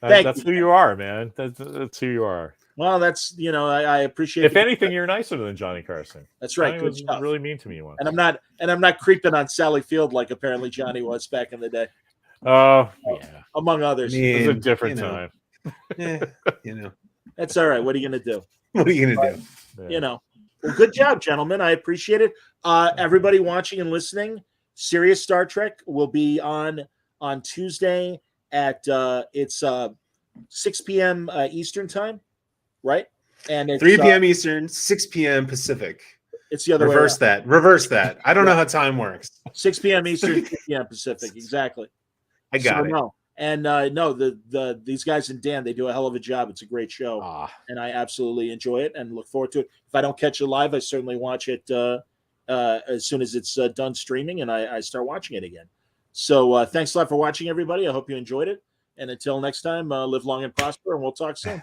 That's who you are, man. That's who you are. Well, that's I appreciate. If anything, you're nicer than Johnny Carson. That's right. Johnny Good was stuff. Really mean to me once. And I'm not creeping on Sally Field like apparently Johnny was back in the day. Oh, yeah. Among others. It was a different time. Yeah, That's all right. What are you gonna do? What are you gonna do? Well, good job, gentlemen. I appreciate it. Everybody watching and listening, Serious Star Trek will be on Tuesday at it's 6 p.m. Eastern time, right? And it's 3 p.m. Eastern, 6 p.m. Pacific. It's the other way. Reverse that. I don't know how time works. 6 p.m. Eastern, 6 p.m. Pacific. Exactly. I got it. No. And these guys and Dan, they do a hell of a job. It's a great show, and I absolutely enjoy it and look forward to it. If I don't catch it live, I certainly watch it as soon as it's done streaming, and I start watching it again. So thanks a lot for watching, everybody. I hope you enjoyed it. And until next time, live long and prosper, and we'll talk soon.